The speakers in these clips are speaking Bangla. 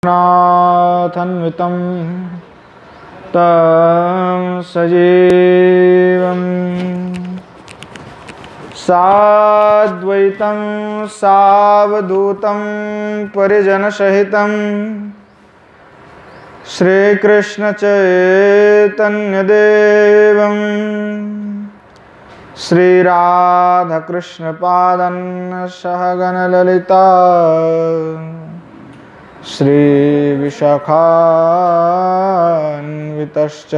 नाथन्वितं तं सजीवं साद्वैतं सावधूतं परिजनसहितं श्रीकृष्णचैतन्यदेवं श्रीराधाकृष्णपादं सहगणललिता श्रीविशाखान्वितश्च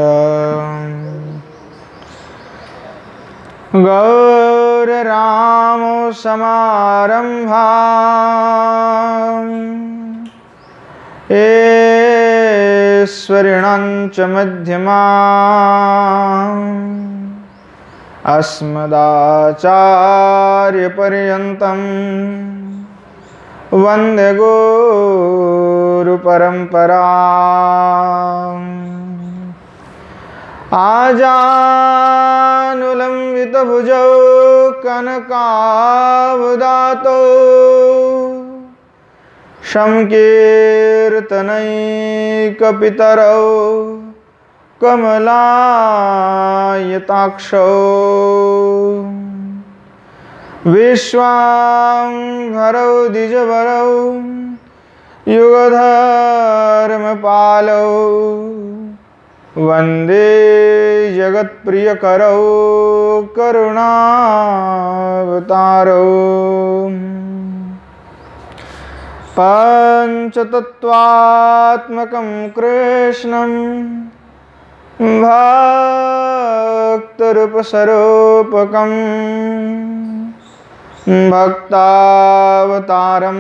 गौररामो समारम्भाम् ऐश्वर्यं च मध्यमाम् अस्मदाचार्यपर्यन्तम् वन्दे गुरुपरम्परा। आजानुलम्बितभुजौ कनकावदातौ संकीर्तनैकपितरौ कमलायताक्षौ विश्वाम्भरौ द्विजवरौ युगधर्मपालौ वन्दे जगत्प्रियकरौ करुणावतारौ पञ्चतत्त्वात्मकं कृष्णं भक्तरूपस्वरूपकम् भक्तावतारं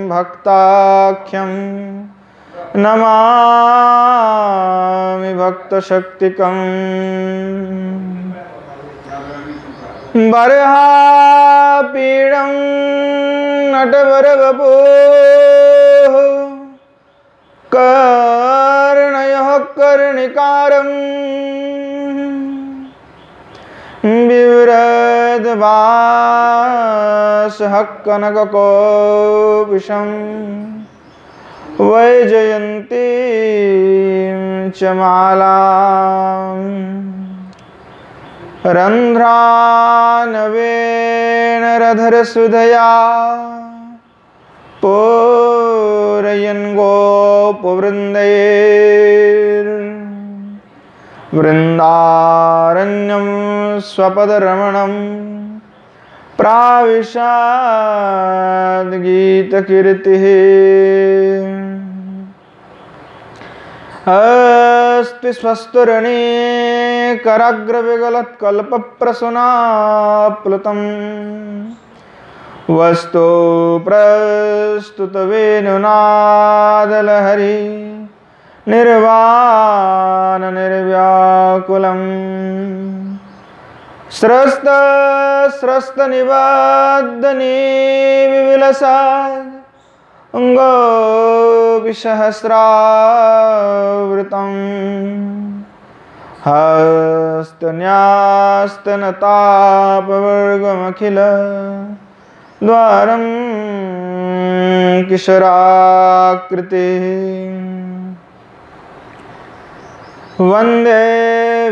भक्ताख्यं नमामि भक्तशक्तिकं बर्हापीडं नटवरवपुः कर्णयः कर्णिकारम् बिभ्रद्भासः कनककोपीशं वैजयन्तीं च मालां रन्ध्रानवेणरधरसुधया पूरयन् गोपवृन्दैर्वृन्दारण्यं स्वपदरमणं प्राविशाद्गीतकीर्तिः। अस्ति स्वस्तरणे कराग्रविगलत्कल्पप्रसूनाप्लुतम् वस्तु प्रस्तुतवेणुनादलहरी निर्वाणनिर्व्याकुलम् स्रस्तनिबद्धनिविलसात् गोपीसहस्रावृतम् हस्तन्यास्तनतापवर्गमखिल द्वारं किशोराकृतिः वन्दे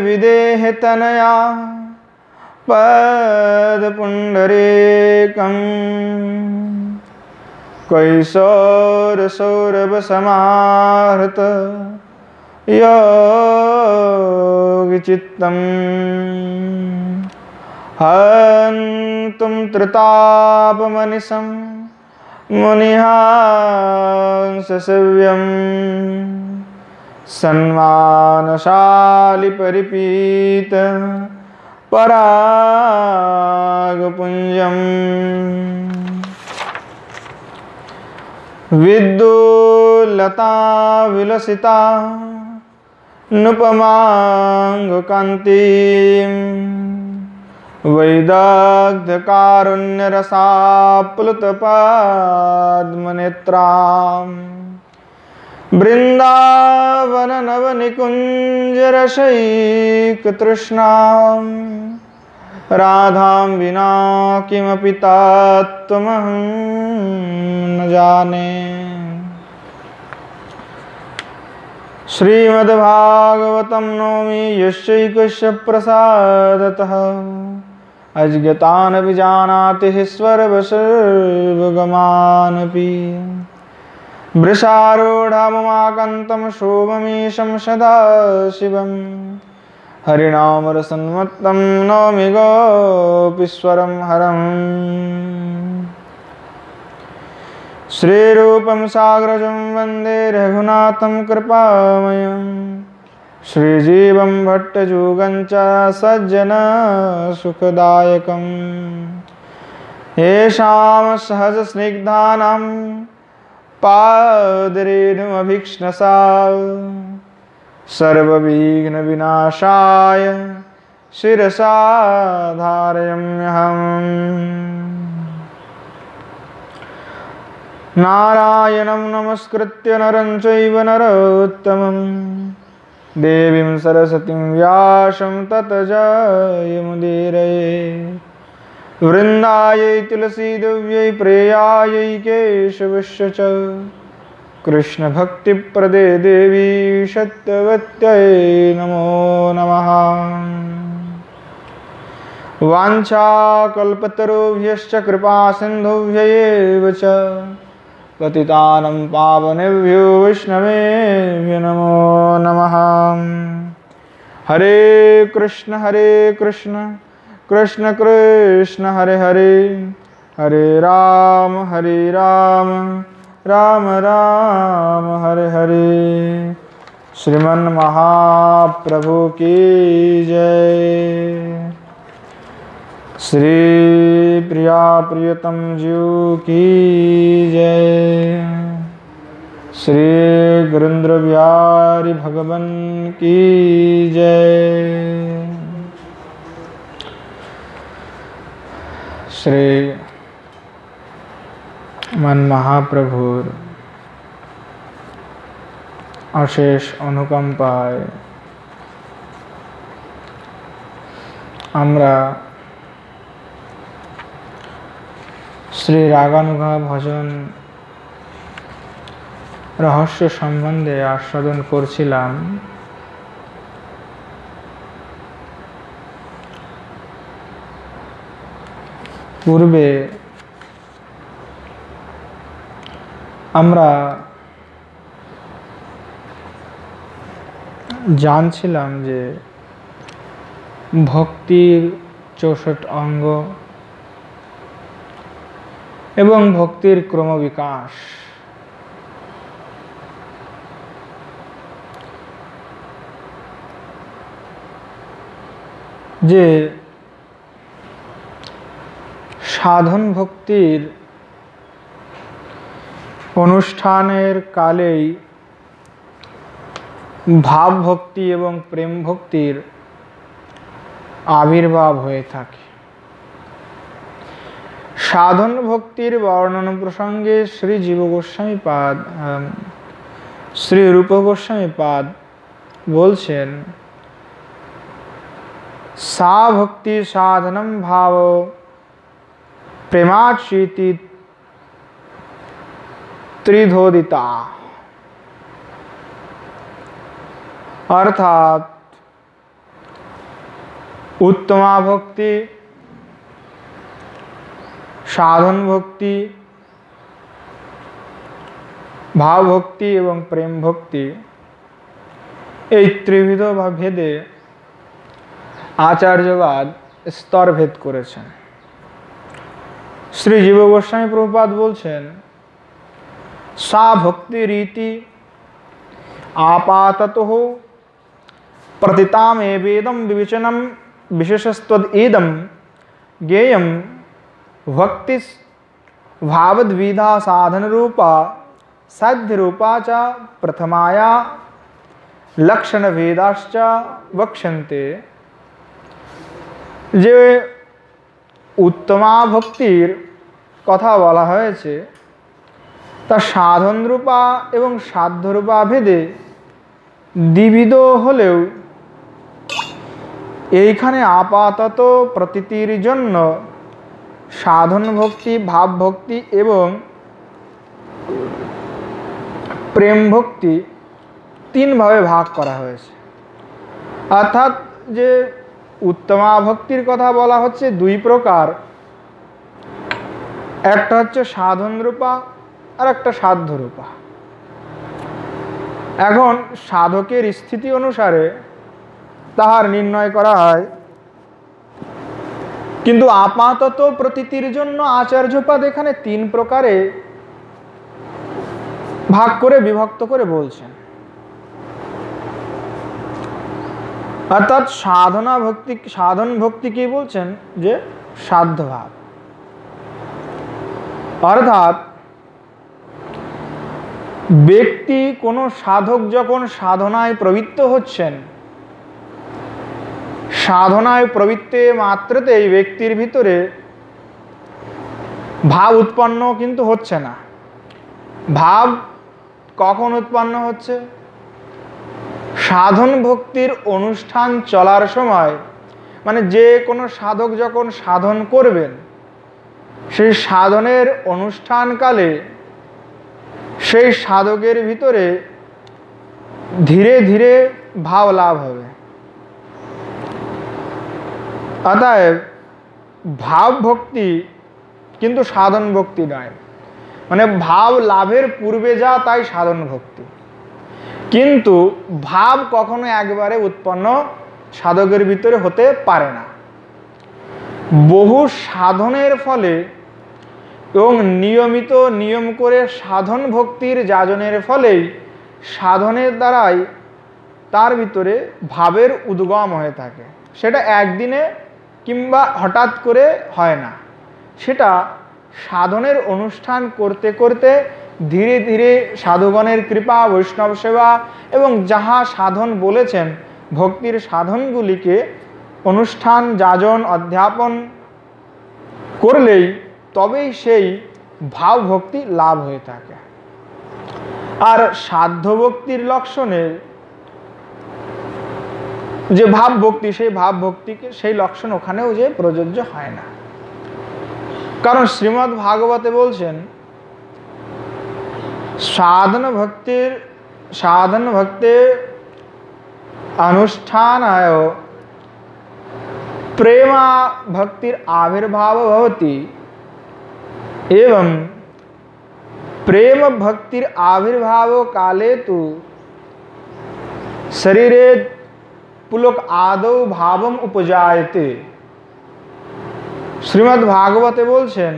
विदेहतनया पदपुण्डरीकं कैशोरसौरभसमाहृत योगिचित्तम् हन्तुं त्रितापमनिशं मुनिहांससेव्यम् सन्मानशाली परिपीत परागपुञ्जम् विद्युल्लता विलसिता नुपमाङ्गकान्तिं वैदग्ध्यकारुण्यरसाप्लुतपद्मनेत्राम् बृन्दावननवनिकुञ्जरसैकतृष्णां राधां विना किमपि तत्त्वमहं न जाने। श्रीमद्भागवतं नौमि यस्यैकस्य प्रसादतः अज्ञतानपि जानाति सर्वगमानपि वृषारूढमुमाकान्तं शोभमीशं सदाशिवं हरिनामरसन्मत्तं नौमि गोपीश्वरं हरम् श्रीरूपं साग्रजं वन्दे रघुनाथं कृपामयं श्रीजीवं भट्टजुगं च सज्जनसुखदायकं येषां सहजस्निग्धानां पादरेणुमभीक्ष्णसा सर्वविघ्नविनाशाय शिरसा धारयाम्यहम्। नारायणं नमस्कृत्य नरं चैव नरोत्तमं देवीं सरस्वतीं व्यासं ततो जयमुदीरये। वृन्दायै तुलसीदेव्यै प्रेयायै केशवस्य च कृष्णभक्तिप्रदे देवी सत्यवत्यै नमो नमः। वाञ्छाकल्पतरुभ्यश्च कृपासिन्धुभ्यैव च पतितानं पावनेभ्यो वैष्णवेभ्यो नमो नमः। हरे कृष्ण कृष्ण कृष्ण हरे हरे, हरे राम राम राम हरे हरे। श्रीमन्महाप्रभु की जय। श्री प्रिया प्रियतम जीव की जय। श्री गुरेंद्र बिहारी भगवान की जय। श्री मन महाप्रभुर अशेष अनुकंपाয় আমরা শ্রী রাগানুগা ভজন রহস্য সম্বন্ধে আস্বাদন করছিলাম। পূর্বে আমরা জানছিলাম যে ভক্তির 64 অঙ্গ এবং ভক্তির ক্রমবিকাশ। যে সাধন ভক্তির অনুষ্ঠানের কালেই ভাব ভক্তি এবং প্রেম ভক্তির আবির্ভাব হয়ে থাকে। সাধন ভক্তির বর্ণনা প্রসঙ্গে শ্রী জীব গোস্বামী পাদ শ্রী রূপ গোস্বামী পাদ বলছেন, সা ভক্তি সাধনম ভাব প্রেমাচ্যেতি ত্রিধোদিতা। অর্থাৎ উত্তমা ভক্তি, সাধন ভক্তি, ভাব ভক্তি এবং প্রেম ভক্তি, এই ত্রিবিধ বা ভেদে আচার্যবাদ স্তরভেদ করেছেন। শ্রী জীব গোস্বামী প্রভুপাদ বলছেন, সা ভক্তি রীতি আপাততঃ প্রতিতাম এবেদম বিবেচনম বিশেষস্তদ্ জ্ঞেয়ম भक्ति भावद्विधा साधन रूपा साध्य रूपा च प्रथमाया लक्षण भेदाश्च वक्ष्यन्ते। যে উত্তমা ভক্তির কথা বলা হয়েছে তা সাধন রূপা এবং সাধ্য রূপা ভেদে দ্বিবিধ হলেও এইখানে আপাতত প্রতীতির জন্য সাধন ভক্তি, ভাব ভক্তি এবং প্রেম ভক্তি তিন ভাবে ভাগ করা হয়েছে। অর্থাৎ যে উত্তমা ভক্তির কথা বলা হচ্ছে দুই প্রকার, একটা হচ্ছে সাধন রূপা আর একটা সাধ্য রূপা। এখন সাধকের স্থিতি অনুসারে তাহার নির্ণয় করা হয়, কিন্তু আপাতত প্রতীতির জন্য আচার্যপাদ এখানে তিন প্রকারে ভাগ করে বিভক্ত করে বলছেন। অর্থাৎ সাধন ভক্তি কি বলছেন, যে সাধ্য ভাব। অর্থাৎ ব্যক্তি কোনো সাধক যখন সাধনায় প্রবৃত্ত হচ্ছেন, সাধনায় প্রবৃত্তে মাত্রতেই ব্যক্তির ভিতরে ভাব উৎপন্ন কিন্তু হচ্ছে না। ভাব কখন উৎপন্ন হচ্ছে? সাধন ভক্তির অনুষ্ঠান চলার সময়, মানে যে কোনো সাধক যখন সাধন করবেন, সেই সাধনের অনুষ্ঠানকালে সেই সাধকের ভিতরে ধীরে ধীরে ভাব লাভ হবে। অতএব ভাব ভক্তি কিন্তু সাধন ভক্তি নয়, মানে ভাব লাভের পূর্বে যা তাই সাধন ভক্তি। কিন্তু ভাব কখনো একবারে উৎপন্ন সাধকের ভিতরে হতে পারে না। বহু সাধনের ফলে এবং নিয়মিত নিয়ম করে সাধন ভক্তির যাজনের ফলেই সাধনের দ্বারাই তার ভিতরে ভাবের উদ্গম হয়ে থাকে। সেটা একদিনে কিংবা হঠাৎ করে হয় না, সেটা সাধনের অনুষ্ঠান করতে করতে ধীরে ধীরে সাধুগণের কৃপা, বৈষ্ণব সেবা এবং যাহা সাধন বলেছেন ভক্তির সাধনগুলিকে অনুষ্ঠান যাজন অধ্যাপন করলেই তবেই সেই ভাব ভক্তি লাভ হয়ে থাকে। আর সাধ্য ভক্তির লক্ষণে যে ভাব ভক্তি, সেই ভাব ভক্তিকে সেই লক্ষণ ওখানেও যে প্রযোজ্য হয় না। কারণ শ্রীমদ্ ভাগবতে বলছেন সাধন ভক্তে अनुष्ठानाय प्रेमा भक्तिर आविर्भाव भवति एवं प्रेम भक्तिर आविर्भाव काले तु शरीरे पुलक आदौ भावम उपजायते। श्रीमद् भागवते बोलছেন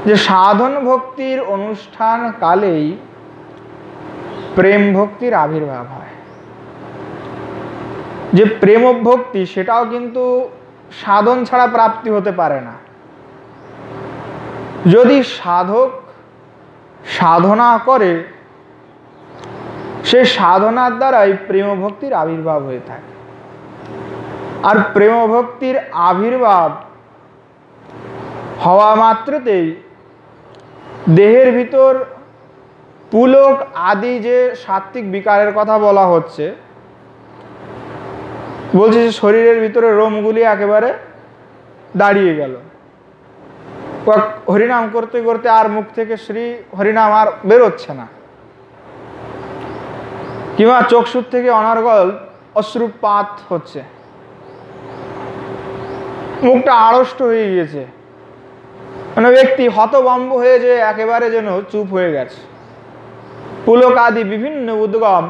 যে সাধন ভক্তির অনুষ্ঠান কালেই প্রেম ভক্তির আবির্ভাব হয়। যে প্রেম ভক্তি সেটাও কিন্তু সাধন ছাড়া প্রাপ্তি হতে পারে না। যদি সাধক সাধনা করে সেই সাধনার দ্বারাই প্রেম ভক্তির আবির্ভাব হয়ে থাকে। আর প্রেম ভক্তির আবির্ভাব হওয়া মাত্রতেই দেহের ভিতর পুলক আদি যে সাত্ত্বিক বিকারের কথা বলা হচ্ছে, বলছে যে শরীরের ভিতরে রোমগুলি একেবারে দাঁড়িয়ে গেল, হরিনাম করতে করতে আর মুখ থেকে শ্রী হরিনাম আর বেরোচ্ছে না, কিংবা চক্ষুর থেকে অনর্গল অশ্রুপাত হচ্ছে, মুখটা আড়ষ্ট হয়ে গিয়েছে, মানে ব্যক্তি হতভম্ব হয়ে যে একেবারে যেন চুপ হয়ে গেছে। পুলক আদি বিভিন্ন উদ্গম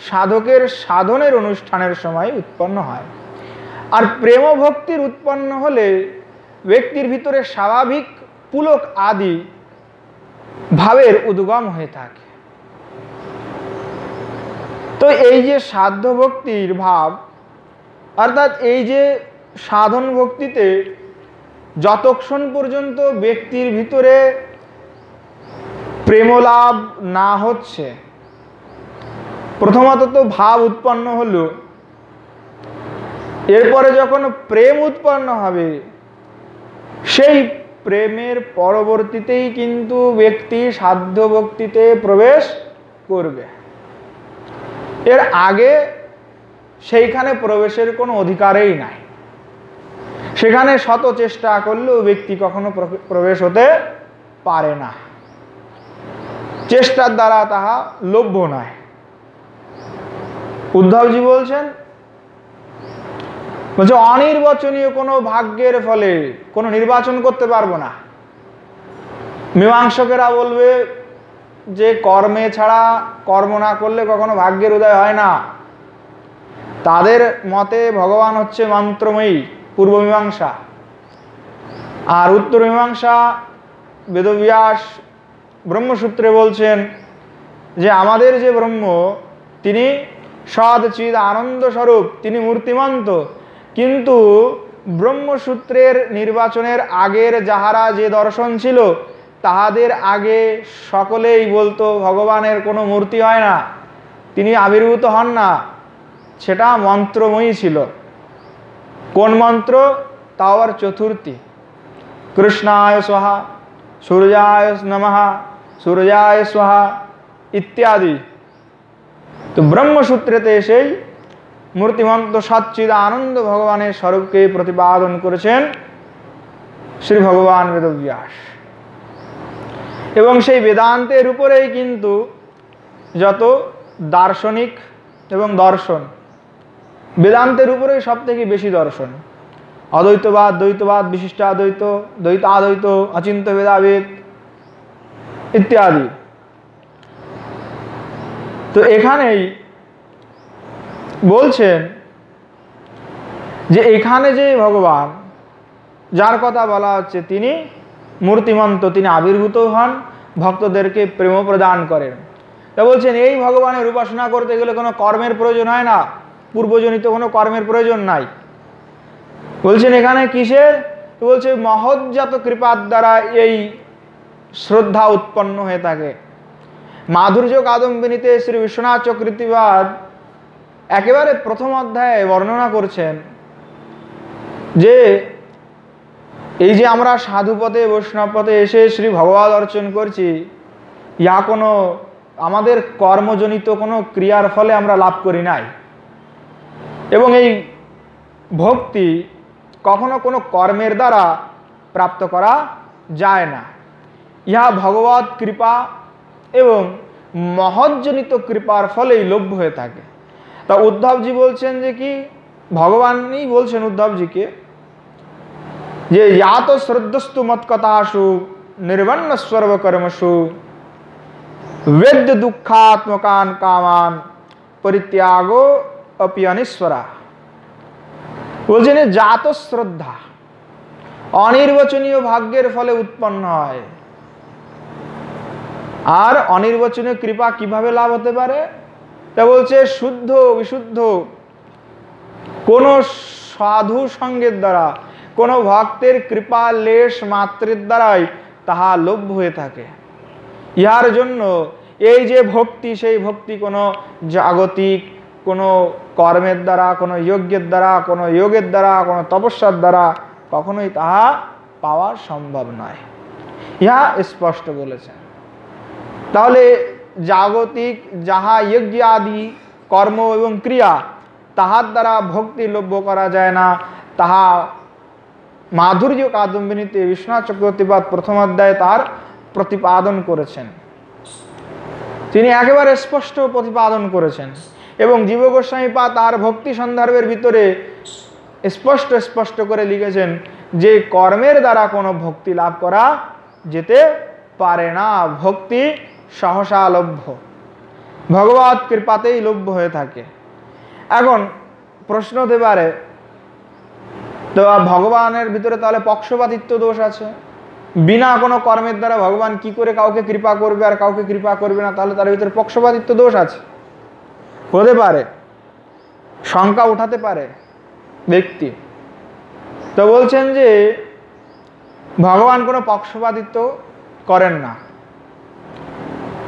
সাধকের সাধনের অনুষ্ঠানের সময় উৎপন্ন হয়। আর প্রেম ভক্তির উৎপন্ন হলে ব্যক্তির ভিতরে স্বাভাবিক পুলক আদি ভাবের উদ্গম হয়ে থাকে। তো এই যে সাধ্য ভক্তির ভাব, অর্থাৎ এই যে সাধন ভক্তিতে যতক্ষণ পর্যন্ত ব্যক্তির ভিতরে প্রেমলাভ না হচ্ছে, প্রথমত তো ভাব উৎপন্ন হলো, এরপরে যখন প্রেম উৎপন্ন হবে সেই প্রেমের পরবর্তীতেই কিন্তু ব্যক্তি সাধ্য ভক্তিতে প্রবেশ করবে। এর আগে সেইখানে প্রবেশের কোনো অধিকারই নাই। সেখানে শত চেষ্টা করলেও ব্যক্তি কখনো প্রবেশ হতে পারে না। চেষ্টার দ্বারা তাহা লভ্য নয়। উদ্ধবজি বলছে অনির্বাচনীয় কোনো ভাগ্যের ফলে কোনো নির্বাচন করতে পারবো না। মীমাংসকেরা বলবে যে কর্মে ছাড়া, কর্ম না করলে কখনো ভাগ্যের উদয় হয় না। তাদের মতে ভগবান হচ্ছে মন্ত্রময়ী, পূর্ব মীমাংসা। আর উত্তর মীমাংসা বেদব্যাস ব্রহ্মসূত্রে বলছেন যে আমাদের যে ব্রহ্ম তিনি সৎ চিদ আনন্দ স্বরূপ, তিনি মূর্তিমন্ত। কিন্তু ব্রহ্মসূত্রের নির্বাচনের আগের যাহারা যে দর্শন ছিল তাহাদের আগে সকলেই বলতো ভগবানের কোনো মূর্তি হয় না, তিনি আবির্ভূত হন না, সেটা মন্ত্রময়ী ছিল। কোন মন্ত্র? তাও আর চতুর্থী, কৃষ্ণায় স্বাহা, সূর্যায় নমঃ, সূর্যায় স্বাহা ইত্যাদি। তো ব্রহ্মসূত্রেতে সেই মূর্তিমন্ত সচ্চিদ আনন্দ ভগবানের স্বরূপকে প্রতিপাদন করেছেন শ্রী ভগবান বেদব্যাস। এবং সেই বেদান্তের উপরেই কিন্তু যত দার্শনিক এবং দর্শন, বেদান্তের উপরেই সব থেকে বেশি দর্শন। অদ্বৈতবাদ, দ্বৈতবাদ, বিশিষ্টাদ্বৈত, দ্বৈতাদ্বৈত, অচিন্ত ভেদাভেদ ইত্যাদি। তো এখানেই বলছেন যে এখানে যে ভগবান যার কথা বলা হচ্ছে তিনি মূর্তিমন্ত, তিনি আবির্ভূত হন, ভক্তদেরকে প্রেম প্রদান করেন। তা বলছেন এই ভগবানের উপাসনা করতে গেলে কোনো কর্মের প্রয়োজন হয় না, পূর্বজনিত কোনো কর্মের প্রয়োজন নাই। বলছেন এখানে কিসের? বলছে মহৎজাত কৃপার দ্বারা এই শ্রদ্ধা উৎপন্ন হয়ে থাকে। মাধুর্য কাদম্বিনীতে শ্রী বিশ্বনাথ চক্রবর্তীবাদ একেবারে প্রথম অধ্যায়ে বর্ণনা করছেন যে এই যে আমরা সাধুপথে বৈষ্ণব পথে এসে শ্রী ভগবৎ অর্চন করছি, ইহা কোনো আমাদের কর্মজনিত কোনো ক্রিয়ার ফলে আমরা লাভ করি নাই। এবং এই ভক্তি কখনো কোনো কর্মের দ্বারা প্রাপ্ত করা যায় না, ইহা ভগবৎ কৃপা এবং মহৎজনিত কৃপার ফলেই লভ্য হয়ে থাকে। তা উদ্ধবজি বলছেন যে কি, ভগবানই বলছেন উদ্ধবজিকে যে ইয়াত শ্রদ্ধস্তু মৎকথাসু নির্বন্ন সর্বকর্মসু বেদ্য দুঃখাত্মকান কামান পরিত্যাগো অপি অনিশ্বরা। বলছেন জাত শ্রদ্ধা অনির্বাচনীয় ভাগ্যের ফলে উৎপন্ন হয়। আর অনির্বাচনীয় কৃপা কিভাবে লাভ হতে পারে? তা বলছে শুদ্ধ বিশুদ্ধ কোন সাধু সঙ্গের দ্বারা, কোন ভক্তের কৃপা লেশ মাত্রের দ্বারাই তাহা লভ্য হয়ে থাকে। ইহার জন্য এই যে ভক্তি, সেই ভক্তি কোনো জাগতিক কোনো কর্মের দ্বারা, কোনো যজ্ঞের দ্বারা, কোনো যোগের দ্বারা, কোনো তপস্যার দ্বারা কখনোই তাহা পাওয়া সম্ভব নয়, ইহা স্পষ্ট বলেছেন। তাহলে জাগতিক যাহা যজ্ঞ আদি কর্ম এবং ক্রিয়া, তাহার দ্বারা ভক্তি লভ্য করা যায় না, তাহা মাধুর্য কাদম্বিনীতে বিশ্বনাথ চক্রবর্তীবাদ প্রথম অধ্যায়ে তার প্রতিপাদন করেছেন। তিনি একেবারে স্পষ্ট প্রতিপাদন করেছেন। এবং জীব গোস্বামীপাদ তার ভক্তি সন্দর্ভের ভিতরে স্পষ্ট স্পষ্ট করে লিখেছেন যে কর্মের দ্বারা কোনো ভক্তি লাভ করা যেতে পারে না, ভক্তি সহসা লভ্য, ভগবৎ কৃপাতেই লভ্য হয়ে থাকে। এখন প্রশ্ন হতে পারে, তো ভগবানের ভিতরে তাহলে পক্ষপাতিত্ব দোষ আছে, বিনা কোনো কর্মের দ্বারা ভগবান কি করে কাউকে কৃপা করবে আর কাউকে কৃপা করবে না, তাহলে তার ভিতরে পক্ষপাতিত্ব দোষ আছে? হতে পারে, শঙ্কা উঠাতে পারে ব্যক্তি। তো বলছেন যে ভগবান কোনো পক্ষপাতিত্ব করেন না,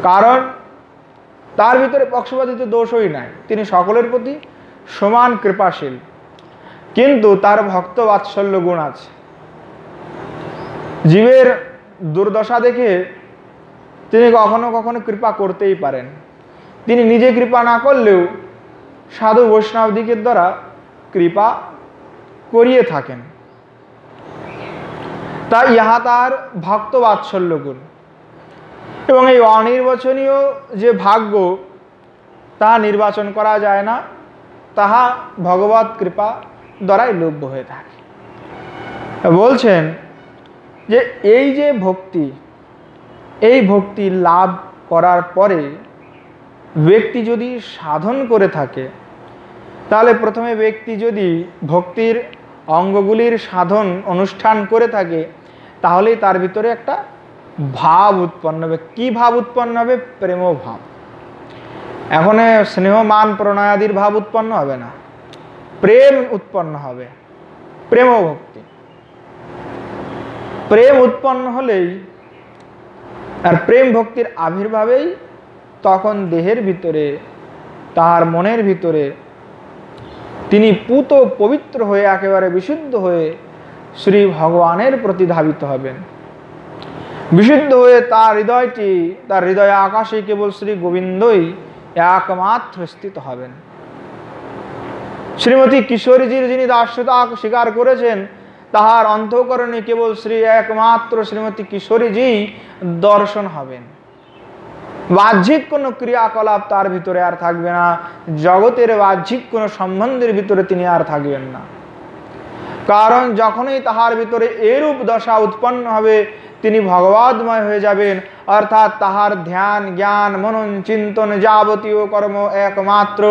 কারণ তার ভিতরে পক্ষপাতিত্ব দোষই নাই, তিনি সকলের প্রতি সমান কৃপাশীল। কিন্তু তার ভক্ত বাৎসল্য গুণ আছে। জীবের দুর্দশা দেখে তিনি কখনো কখনো কৃপা করতেই পারেন। তিনি নিজে কৃপা না করলেও সাধু বৈষ্ণবদিকের দ্বারা কৃপা করিয়ে থাকেন। তাই ইহা তার ভক্ত বাৎসল্য গুণ। এবং এই অনির্বাচনীয় যে ভাগ্য তা নির্বাচন করা যায় না, তাহা ভগবৎ কৃপা দ্বারাই লভ্য হয়ে থাকে। বলছেন যে এই যে ভক্তি, এই ভক্তি লাভ করার পরে ব্যক্তি যদি সাধন করে থাকে, তাহলে প্রথমে ব্যক্তি যদি ভক্তির অঙ্গগুলির সাধন অনুষ্ঠান করে থাকে, তাহলেই তার ভিতরে একটা ভাব উৎপন্ন হবে। কি ভাব উৎপন্ন হবে? প্রেম ভাব। এখন স্নেহ মান প্রণয়াদির ভাব উৎপন্ন হবে না, প্রেম উৎপন্ন হবে, প্রেম ভক্তি। প্রেম উৎপন্ন হলেই, আর প্রেম ভক্তির আবির্ভাবেই তখন দেহের ভিতরে, তার মনের ভিতরে তিনি পুত পবিত্র হয়ে একেবারে বিশুদ্ধ হয়ে শ্রী ভগবানের প্রতি ধাবিত হবেন। বিশুদ্ধ হয়ে তার হৃদয়টি, তার হৃদয় আকাশে কেবল শ্রী গোবিন্দই একমাত্র স্থিত হবেন। শ্রীমতী কিশোরীজির যিনি দাস্যতা স্বীকার করেছেন, তাহার অন্তঃকরণে কেবল শ্রী একমাত্র শ্রীমতী কিশোরীজি দর্শন হবেন। বাহ্যিক কোনো ক্রিয়াকলাপ তার ভিতরে আর থাকবে না, জগতের বাহ্যিক কোনো সম্বন্ধের ভিতরে তিনি আর থাকবেন না। কারণ যখনই তাহার ভিতরে এরূপ দশা উৎপন্ন হবে, তিনি ভগবদ্ময় হয়ে যাবেন, অর্থাৎ তাহার ধ্যান জ্ঞান মনন চিন্তন যাবতীয় কর্ম একমাত্র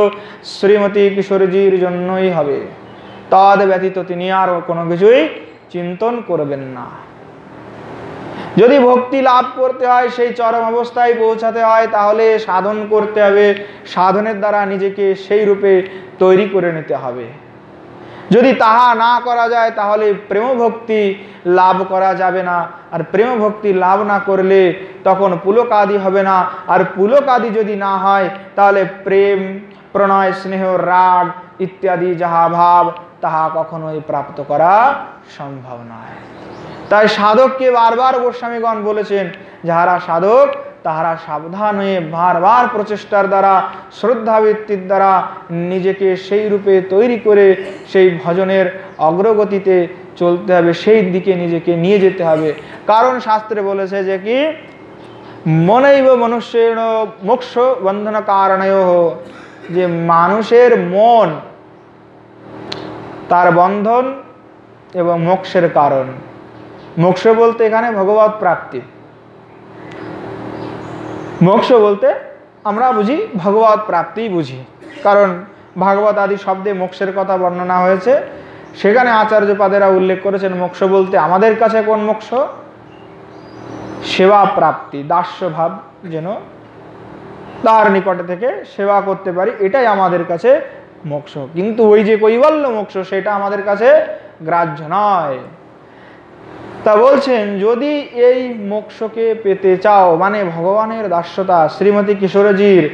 শ্রীমতী কিশোরীজির জন্যই হবে। তদ ব্যতীত তিনি আর কোনো কিছুই চিন্তন করবেন না। যদি ভক্তি লাভ করতে হয়, সেই চরম অবস্থায় পৌঁছাতে হয়, তাহলে সাধন করতে হবে। সাধনের দ্বারা নিজেকে সেই রূপে তৈরি করে নিতে হবে। যদি তাহা না করা যায়, তাহলে প্রেম ভক্তি লাভ করা যাবে না। আর প্রেম ভক্তি লাভ না করলে তখন পুলকাদি হবে না। আর পুলকাদি যদি না হয়, তাহলে প্রেম প্রণয় স্নেহ রাগ ইত্যাদি যাহা ভাব, তাহা কখনোই প্রাপ্ত করা সম্ভব নয়। তাই সাধককে বারবার গোস্বামীগণ বলেছেন, যাহারা সাধক তাহারা সাবধান হয়ে বারবার প্রচেষ্টার দ্বারা, শ্রদ্ধাবৃত্তির দ্বারা নিজেকে সেই রূপে তৈরি করে সেই ভজনের অগ্রগতিতে চলতে হবে, সেই দিকে নিজেকে নিয়ে যেতে হবে। কারণ শাস্ত্রে বলেছে যে কি, মনৈব মনুষ্যেণ মোক্ষ বন্ধন কারণয়োঃ, যে মানুষের মন তার বন্ধন এবং মোক্ষের কারণ। মোক্ষ বলতে এখানে ভগবৎ প্রাপ্তি, মোক্ষ বলতে আমরা বুঝি ভগবৎ প্রাপ্তি বুঝি। কারণ ভাগবত আদি শব্দে মোক্ষের কথা বর্ণনা হয়েছে, সেখানে আচার্যপাদেরা উল্লেখ করেছেন মোক্ষ বলতে আমাদের কাছে কোন মোক্ষ? সেবা প্রাপ্তি, দাস্য ভাব, যেন তার নিকটে থেকে সেবা করতে পারি, এটাই আমাদের কাছে মোক্ষ। কিন্তু ওই যে কৈবল্য মোক্ষ, সেটা আমাদের কাছে গ্রাহ্য নয়। তা বলছেন, যদি এই মোক্ষকে পেতে চাও, মানে ভগবানের দাস্যতা, শ্রীমতী কিশোরীজির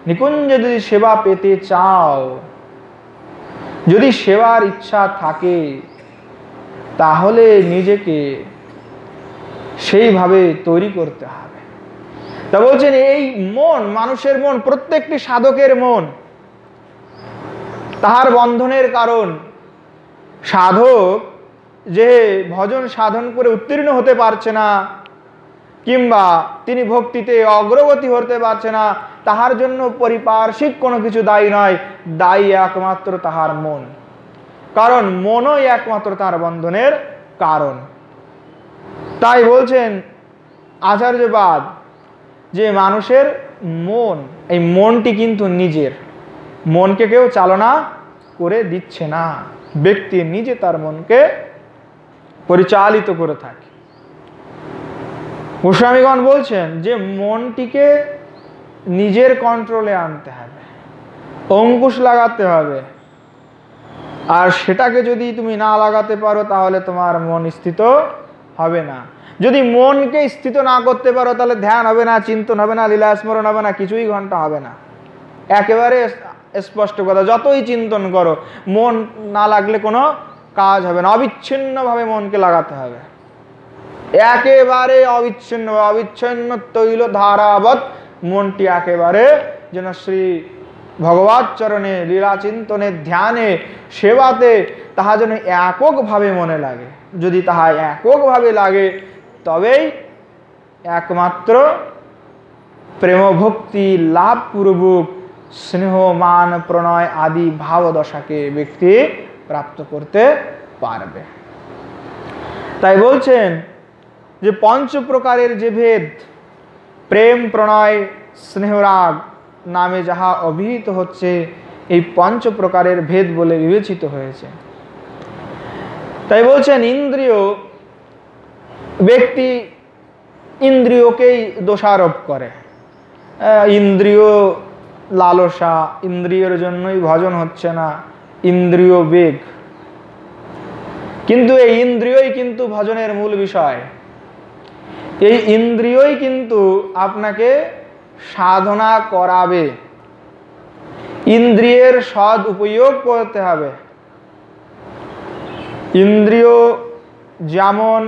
নিকুঞ্জ যদি সেবা পেতে চাও, যদি সেবার ইচ্ছা থাকে, তাহলে নিজেকে সেইভাবে তৈরি করতে হবে। তা বলছেন, এই মন, মানুষের মন, প্রত্যেকটি সাধকের মন তাহার বন্ধনের কারণ। সাধক যে ভজন সাধন করে উত্তীর্ণ হতে পারছে না, কিংবা তিনি ভক্তিতে অগ্রগতি হতে পারছে না, তাহার জন্য পারিপার্শ্বিক কোনো কিছু দায়ী নয়, দায়ী একমাত্র তাহার মন। কারণ মনই একমাত্র তার বন্ধনের কারণ। তাই বলছেন আচার্যবাদ যে মানুষের মন, এই মনটি কিন্তু নিজের, মনকে কেউ চালনা করে দিচ্ছে না, ব্যক্তি নিজে তার মনকে পরিচালিত করে থাকে। গোস্বামীগণ বলছেন যে মনটিকে নিজের কন্ট্রোলে আনতে হবে, অঙ্কুশ লাগাতে হবে। আর সেটাকে যদি তুমি না লাগাতে পারো, তাহলে তোমার মন স্থিত হবে না। যদি মনকে স্থিত না করতে পারো, তাহলে ধ্যান হবে না, চিন্তন হবে না, লীলা স্মরণ হবে না, কিছুই ঘন্টা হবে না। একেবারে স্পষ্ট কথা, যতই চিন্তন করো, মন না লাগলে কোনো কাজ হবে না। অবিচ্ছিন্নভাবে মনকে লাগাতে হবে, একেবারে অবিচ্ছিন্ন, অবিচ্ছিন্ন তৈল ধারাবৎ মনটি একেবারে যেন শ্রী ভগবৎ চরণে লীলা চিন্তনে ধ্যানে সেবাতে তাহা যেন এককভাবে মনে লাগে। যদি তাহা এককভাবে লাগে, তবেই একমাত্র প্রেম ভক্তি লাভ পূর্বক স্নেহ মান প্রণয় আদি ভাবদশাকে ব্যক্তি প্রাপ্ত করতে পারবে। তাই বলছেন যে পঞ্চ প্রকারের যে ভেদ, প্রেম প্রণয় স্নেহরাগ নামে যাহা অভিহিত হচ্ছে, এই পঞ্চ প্রকারের ভেদ বলে বিবেচিত হয়েছে। তাই বলছেন ইন্দ্রিয়, ব্যক্তি ইন্দ্রিয়কেই দোষারোপ করে, ইন্দ্রিয় লালসা, ইন্দ্রিয়ের জন্যই ভজন হচ্ছে না, ইন্দ্রিয় বেগ। কিন্তু এই ইন্দ্রিয়ই কিন্তু ভজনের মূল বিষয়। এই ইন্দ্রিয়ই কিন্তু আপনাকে সাধনা করাবে। ইন্দ্রিয়ের সদ উপয়োগ করতে হবে। ইন্দ্রিয় যেমন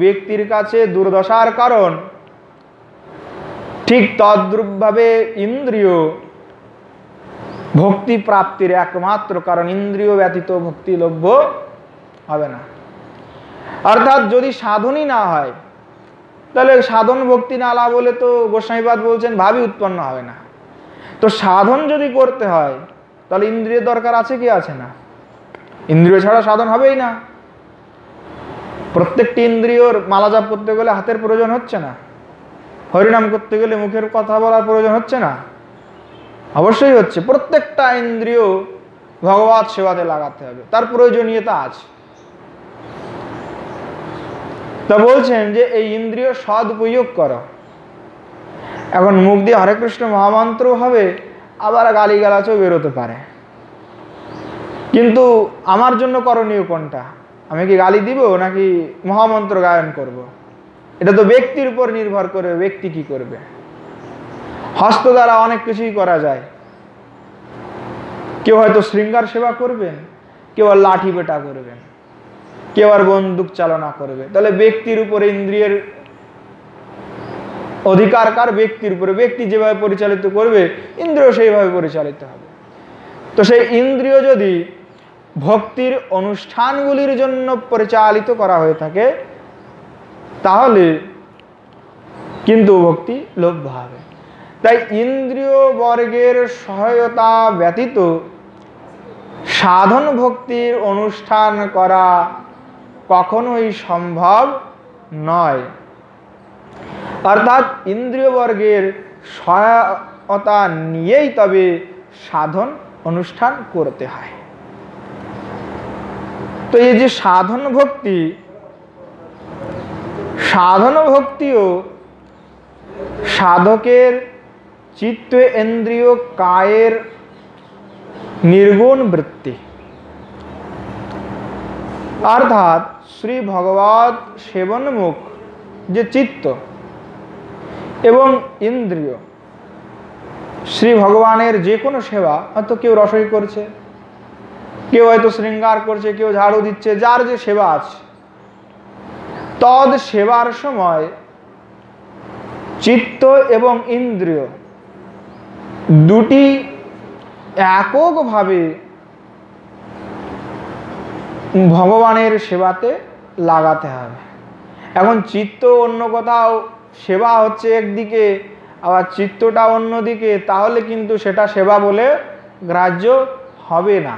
ব্যক্তির কাছে দুর্দশার কারণ, ঠিক তদ্রূপভাবে ইন্দ্রিয় ভক্তি প্রাপ্তির একমাত্র কারণ। ইন্দ্রিয় ব্যতীত ভক্তি লভ্য হবে না। অর্থাৎ যদি সাধনই না হয়, তাহলে সাধন ভক্তি না লাভ হলে তো গোস্বামীপাদ বলছেন ভাবই উৎপন্ন হবে না। তো সাধন যদি করতে হয়, তাহলে ইন্দ্রিয় দরকার আছে কি আছে না? ইন্দ্রিয় ছাড়া সাধন হবেই না। প্রত্যেকটি ইন্দ্রিয়র মালা জাপ করতে গেলে হাতের প্রয়োজন হচ্ছে না? হরিনাম করতে গেলে মুখের কথা বলার প্রয়োজন হচ্ছে না? অবশ্যই হচ্ছে। প্রত্যেকটা ইন্দ্রিয় ভগবত সেবাতে লাগাতে হবে, তার প্রয়োজনীয়তা আছে। তা বলছেন যে এই ইন্দ্রিয় সদ উপয়োগ করো। এখন মুখ দিয়ে হরে কৃষ্ণ মহামন্ত্র হবে, আবার গালিগালাজও বেরোতে পারে, কিন্তু আমার জন্য করণীয় কোনটা? আমি কি গালি দিব নাকি মহামন্ত্র গায়ন করব? এটা তো ব্যক্তির উপর নির্ভর করে, ব্যক্তি কি করবে। হস্ত দ্বারা অনেক কিছুই করা যায়। কেউ হয়তো শৃঙ্গার সেবা করবেন, কেউ আর লাঠি পেটা করবেন, কেউ আর বন্দুক চালনা করবে। তাহলে ব্যক্তির উপরে ইন্দ্রিয়ের অধিকার কার? ব্যক্তির উপরে। ব্যক্তি যেভাবে পরিচালিত করবে, ইন্দ্রিয় সেইভাবে পরিচালিত হবে। তো সেই ইন্দ্রিয় যদি ভক্তির অনুষ্ঠানগুলির জন্য পরিচালিত করা হয়ে থাকে, তাহলে কিন্তু ভক্তি লভ্য হবে। তাই ইন্দ্রিয় বর্গের সহায়তা ব্যতীত সাধন ভক্তির অনুষ্ঠান করা কখনোই সম্ভব নয়। অর্থাৎ ইন্দ্রিয় বর্গের সহায়তা নিয়েই তবে সাধন অনুষ্ঠান করতে হয়। তো এই যে সাধন ভক্তি, সাধন ভক্তিও সাধকের চিত্ত ইন্দ্রিয় কায়ের নির্গুণ বৃত্তি। অর্থাৎ শ্রী ভগবত সেবনমুখ যে চিত্ত এবং ইন্দ্রিয়, শ্রী ভগবানের যে কোনো সেবা, হয়তো কেউ রসই করছে, কেউ হয়তো শৃঙ্গার করছে, কেউ ঝাড়ু দিচ্ছে, যার যে সেবা আছে, তদ সেবার সময় চিত্ত এবং ইন্দ্রিয় দুটি এককভাবে ভগবানের সেবাতে লাগাতে হবে। এখন চিত্ত অন্য কোথাও সেবা হচ্ছে একদিকে, আবার চিত্তটা অন্যদিকে, তাহলে কিন্তু সেটা সেবা বলে গ্রাহ্য হবে না।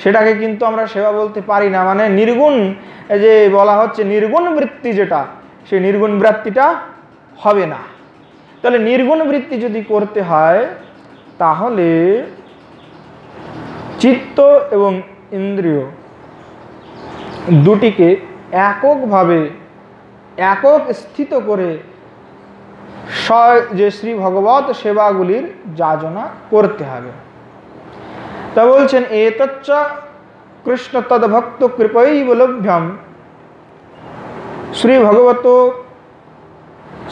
সেটাকে কিন্তু আমরা সেবা বলতে পারি না। মানে নির্গুণ, যে বলা হচ্ছে নির্গুণ বৃত্তি, যেটা সেই নির্গুণ বৃত্তিটা হবে না। তাহলে নির্গুণ বৃত্তি যদি করতে হয়, তাহলে চিত্ত এবং ইন্দ্রিয় দুটিকে এককভাবে একক স্থিত করে যে শ্রী ভগবত সেবাগুলির যাজনা করতে হবে। তা বলছেন এতচ্চ কৃষ্ণ তদ্ভক্ত কৃপৈব লভ্যম শ্রী ভগবত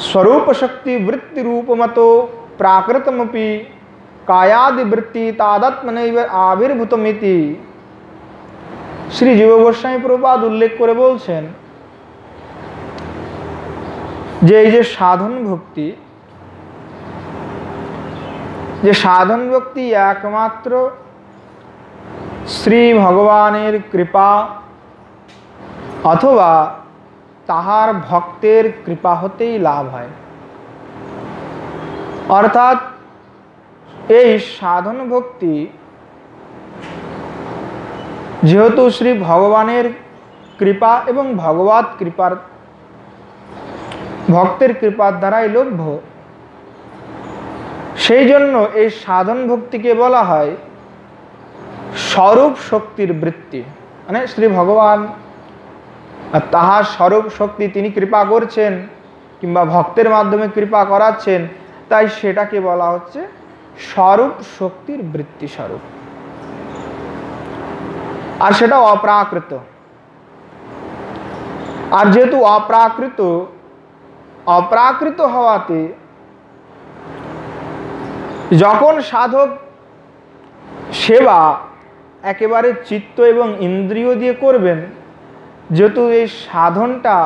स्वरूप शक्ति वृत्ति रूपमतो प्राकृतमपि कायादि वृत्ति तादात्मनैव आविर्भूतमिति श्री जीव गोस्वामी प्रभुपाद उल्लेख করে বলছেন যে এই যে সাধন ভক্তি, যে সাধন ভক্তি একমাত্র শ্রী ভগবানের কৃপা অথবা তাহার ভক্তের কৃপা হতেই লাভ হয়। অর্থাৎ এই সাধন ভক্তি যেহেতু শ্রী ভগবানের কৃপা এবং ভগবত কৃপার ভক্তের কৃপার দ্বারাই লভ্য, সেই জন্য এই সাধন ভক্তিকে বলা হয় স্বরূপ শক্তির বৃত্তি। মানে শ্রী ভগবান তাহার স্বরূপ শক্তি তিনি কৃপা করছেন কিংবা ভক্তের মাধ্যমে কৃপা করাচ্ছেন, তাই সেটাকে বলা হচ্ছে স্বরূপ শক্তির বৃত্তি স্বরূপ। আর সেটা অপ্রাকৃত। আর যেহেতু অপ্রাকৃত হওয়াতে যখন সাধক সেবা একেবারে চিত্ত এবং ইন্দ্রিয় দিয়ে করবেন, যেহেতু এই সাধনটা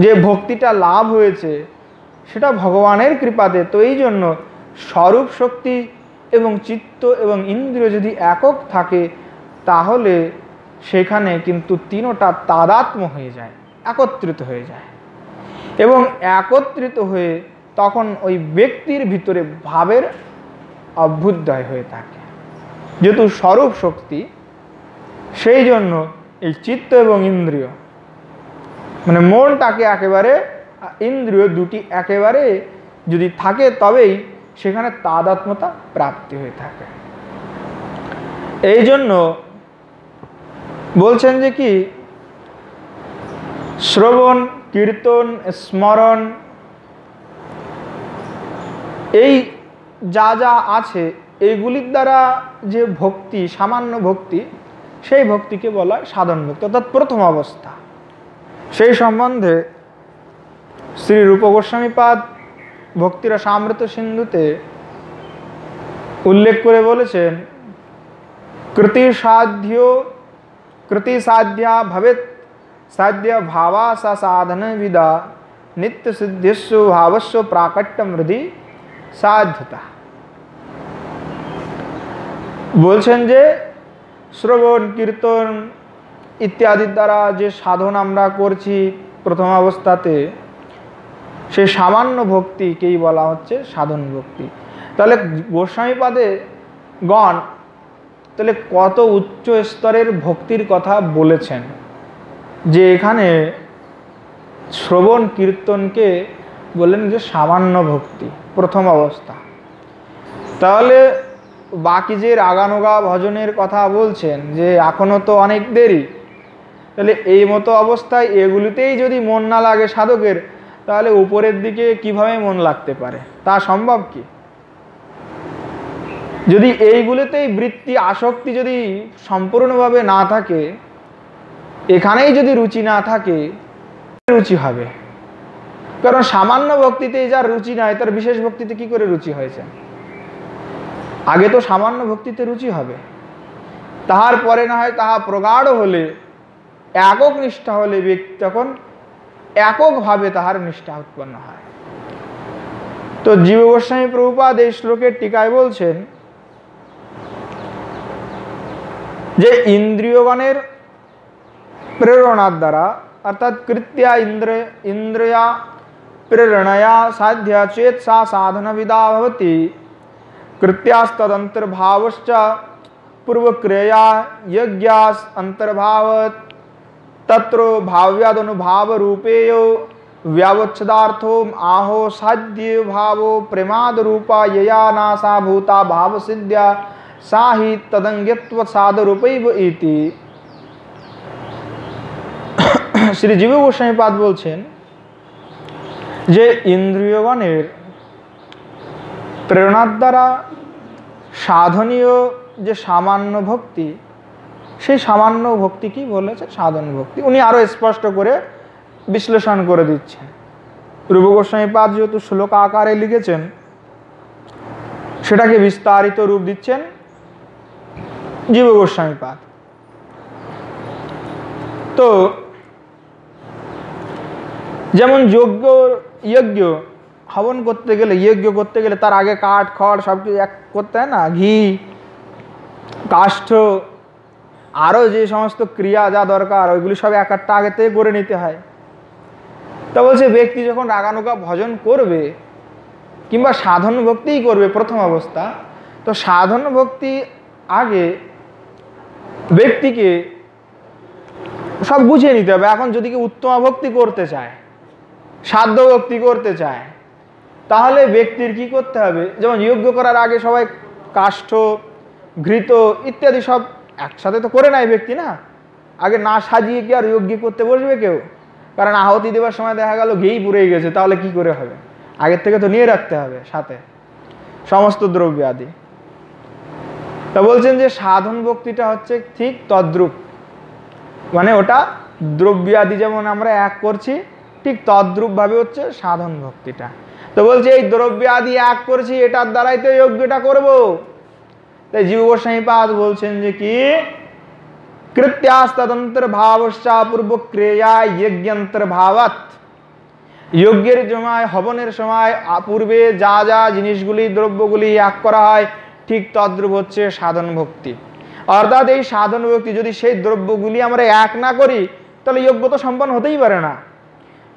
যে ভক্তিটা লাভ হয়েছে সেটা ভগবানের কৃপাতে, তো এই জন্য স্বরূপ শক্তি এবং চিত্ত এবং ইন্দ্রিয় যদি একক থাকে তাহলে সেখানে কিন্তু তিনোটা তাদাত্ম্য হয়ে যায়, একত্রিত হয়ে যায়, এবং একত্রিত হয়ে তখন ওই ব্যক্তির ভিতরে ভাবের অভ্যুদয় হয়ে থাকে। যেহেতু স্বরূপ শক্তি, সেই জন্য এই চিত্ত এবং ইন্দ্রিয় মানে মনটাকে একেবারে ইন্দ্রিয় দুটি একেবারে যদি থাকে তবেই সেখানে তাদাত্ম্যতা প্রাপ্তি হয়ে থাকে। এই জন্য বলছেন যে কি শ্রবণ কীর্তন স্মরণ এই যা যা আছে এইগুলির দ্বারা যে ভক্তি, সামান্য ভক্তি, সেই ভক্তিকে বলা হয় সাধন ভক্তি, অর্থাৎ প্রথম অবস্থা। সেই সম্বন্ধে শ্রী রূপ গোস্বামীপাদ ভক্তিরসামৃত সিন্ধুতে উল্লেখ করে বলেছেন, কৃতি সাধ্যা ভবেত সাধ্য ভাবা সা সাধন বিদা নিত্য সিদ্ধিস্ব ভাবস্ব প্রাকট্যম হৃদি সাধ্যতা। বলছেন যে শ্রবণ কীর্তন ইত্যাদির দ্বারা যে সাধন আমরা করছি প্রথম অবস্থাতে, সেই সামান্য ভক্তিকেই বলা হচ্ছে সাধন ভক্তি। তাহলে গোস্বামীপাদে গণ তাহলে কত উচ্চ স্তরের ভক্তির কথা বলেছেন, যে এখানে শ্রবণ কীর্তনকে বললেন যে সামান্য ভক্তি প্রথম অবস্থা। তাহলে বাকি যে রাগানুগা ভজনের কথা বলছেন যে এখনো তো অনেক দেরি, তাহলে এই মতো অবস্থায় এগুলিতেই যদি মন না লাগে সাধকের, তাহলে উপরের দিকে কিভাবে মন লাগতে পারে? তা সম্ভব কি? যদি এইগুলিতেই বৃত্তি আসক্তি যদি সম্পূর্ণভাবে না থাকে, এখানেই যদি রুচি না থাকে, রুচি হবে? কারণ সামান্য ভক্তিতেই যার রুচি নাই, তার বিশেষ ভক্তিতে কি করে রুচি হয়েছে? আগে তো সামান্য ভক্তিতে রুচি হবে, তাহার পরে না হয় তাহা প্রগাঢ় হলে, একক নিষ্ঠা হলে ব্যক্তি তখন এককভাবে তাহার নিষ্ঠা উৎপন্ন হয়। তো জীব গোস্বামী প্রভুপাদ এই শ্লোকের টিকায় বলছেন যে ইন্দ্রিয়গণের প্রেরণার দ্বারা, অর্থাৎ কৃত্যা ইন্দ্রিয়া প্রেরণয়া সাধ্যা চেত সা সাধন বিদা ভবতি কৃত্যাস্তদন্তর্ভাবশ্চ पूर्वक्रिया यज्ञास अंतर्भावत तत्र भाव्यादनुभाव रूपेयो व्यावच्छदार्थो आहो साध्य भावो प्रेमाद रूपा यया नासा भूता भाव सिद्ध्या साहि तदंगत्व साध रूपैव इति। श्री जीव गोस्वामीपाद বলছেন যে ইন্দ্রিয়গণের প্রেরণার দ্বারা সাধনীয় যে সামান্য ভক্তি, সেই সামান্য ভক্তি কি বলেছে? সাধন ভক্তি। উনি আরো স্পষ্ট করে বিশ্লেষণ করে দিচ্ছেন। রূপ গোস্বামীপাদ যেহেতু শ্লোক আকারে লিখেছেন, সেটাকে বিস্তারিত রূপ দিচ্ছেন জীব গোস্বামীপাদ। তো যেমন যজ্ঞ হবন করতে গেলে, যজ্ঞ করতে গেলে তার আগে কাঠ খড় সব কিছু এক করতে হয় না, ঘি কাষ্ঠ আরও যে সমস্ত ক্রিয়া যা দরকার ওইগুলি সব এক একটা আগে থেকে করে নিতে হয়। তা বলছে ব্যক্তি যখন রাগানুগা ভজন করবে কিংবা সাধন ভক্তিই করবে প্রথম অবস্থা, তো সাধন ভক্তি আগে ব্যক্তিকে সব বুঝিয়ে নিতে হবে। এখন যদি কেউ উত্তম ভক্তি করতে চায়, সাধ্য ভক্তি করতে চায়, তাহলে ব্যক্তির কি করতে হবে? যেমন যজ্ঞ করার আগে সবাই কাষ্ঠ, ঘৃত ইত্যাদি সব একসাথে তো করে নেয় ব্যক্তি, না? আগে না সাজিয়ে কি আর যজ্ঞ করতে বসবে কেউ? কারণ আহুতি দেওয়ার সময় দেখা গেল ঘেই পুড়ে গেছে, তাহলে কি করে হবে? আগের থেকে তো নিয়ে রাখতে হবে সাথে সমস্ত দ্রব্য আদি। তা বলছেন যে সাধন ভক্তিটা হচ্ছে ঠিক তদ্রূপ, মানে ওটা দ্রব্য আদি যেমন আমরা এক করছি, ঠিক তদ্রূপ ভাবে হচ্ছে সাধন ভক্তিটা। তো বলছে এই দ্রব্য আদি এক করছি, এটার দ্বারাই তো যজ্ঞটা করবো। তাই জীব গোস্বামী পাদ বলছেন যে কি কৃত্যাস্তদন্তর ভাবশ্চা পূর্ব ক্রিয়া যজ্ঞান্তর ভাবাত, যজ্ঞের সময় হবনের সময় পূর্বে যা যা জিনিসগুলি দ্রব্যগুলি এক করা হয়, ঠিক তদ্রূপ হচ্ছে সাধন ভক্তি। অর্থাৎ এই সাধন ভক্তি যদি সেই দ্রব্যগুলি আমরা এক না করি, তাহলে যজ্ঞ তো সম্পন্ন হতেই পারে না।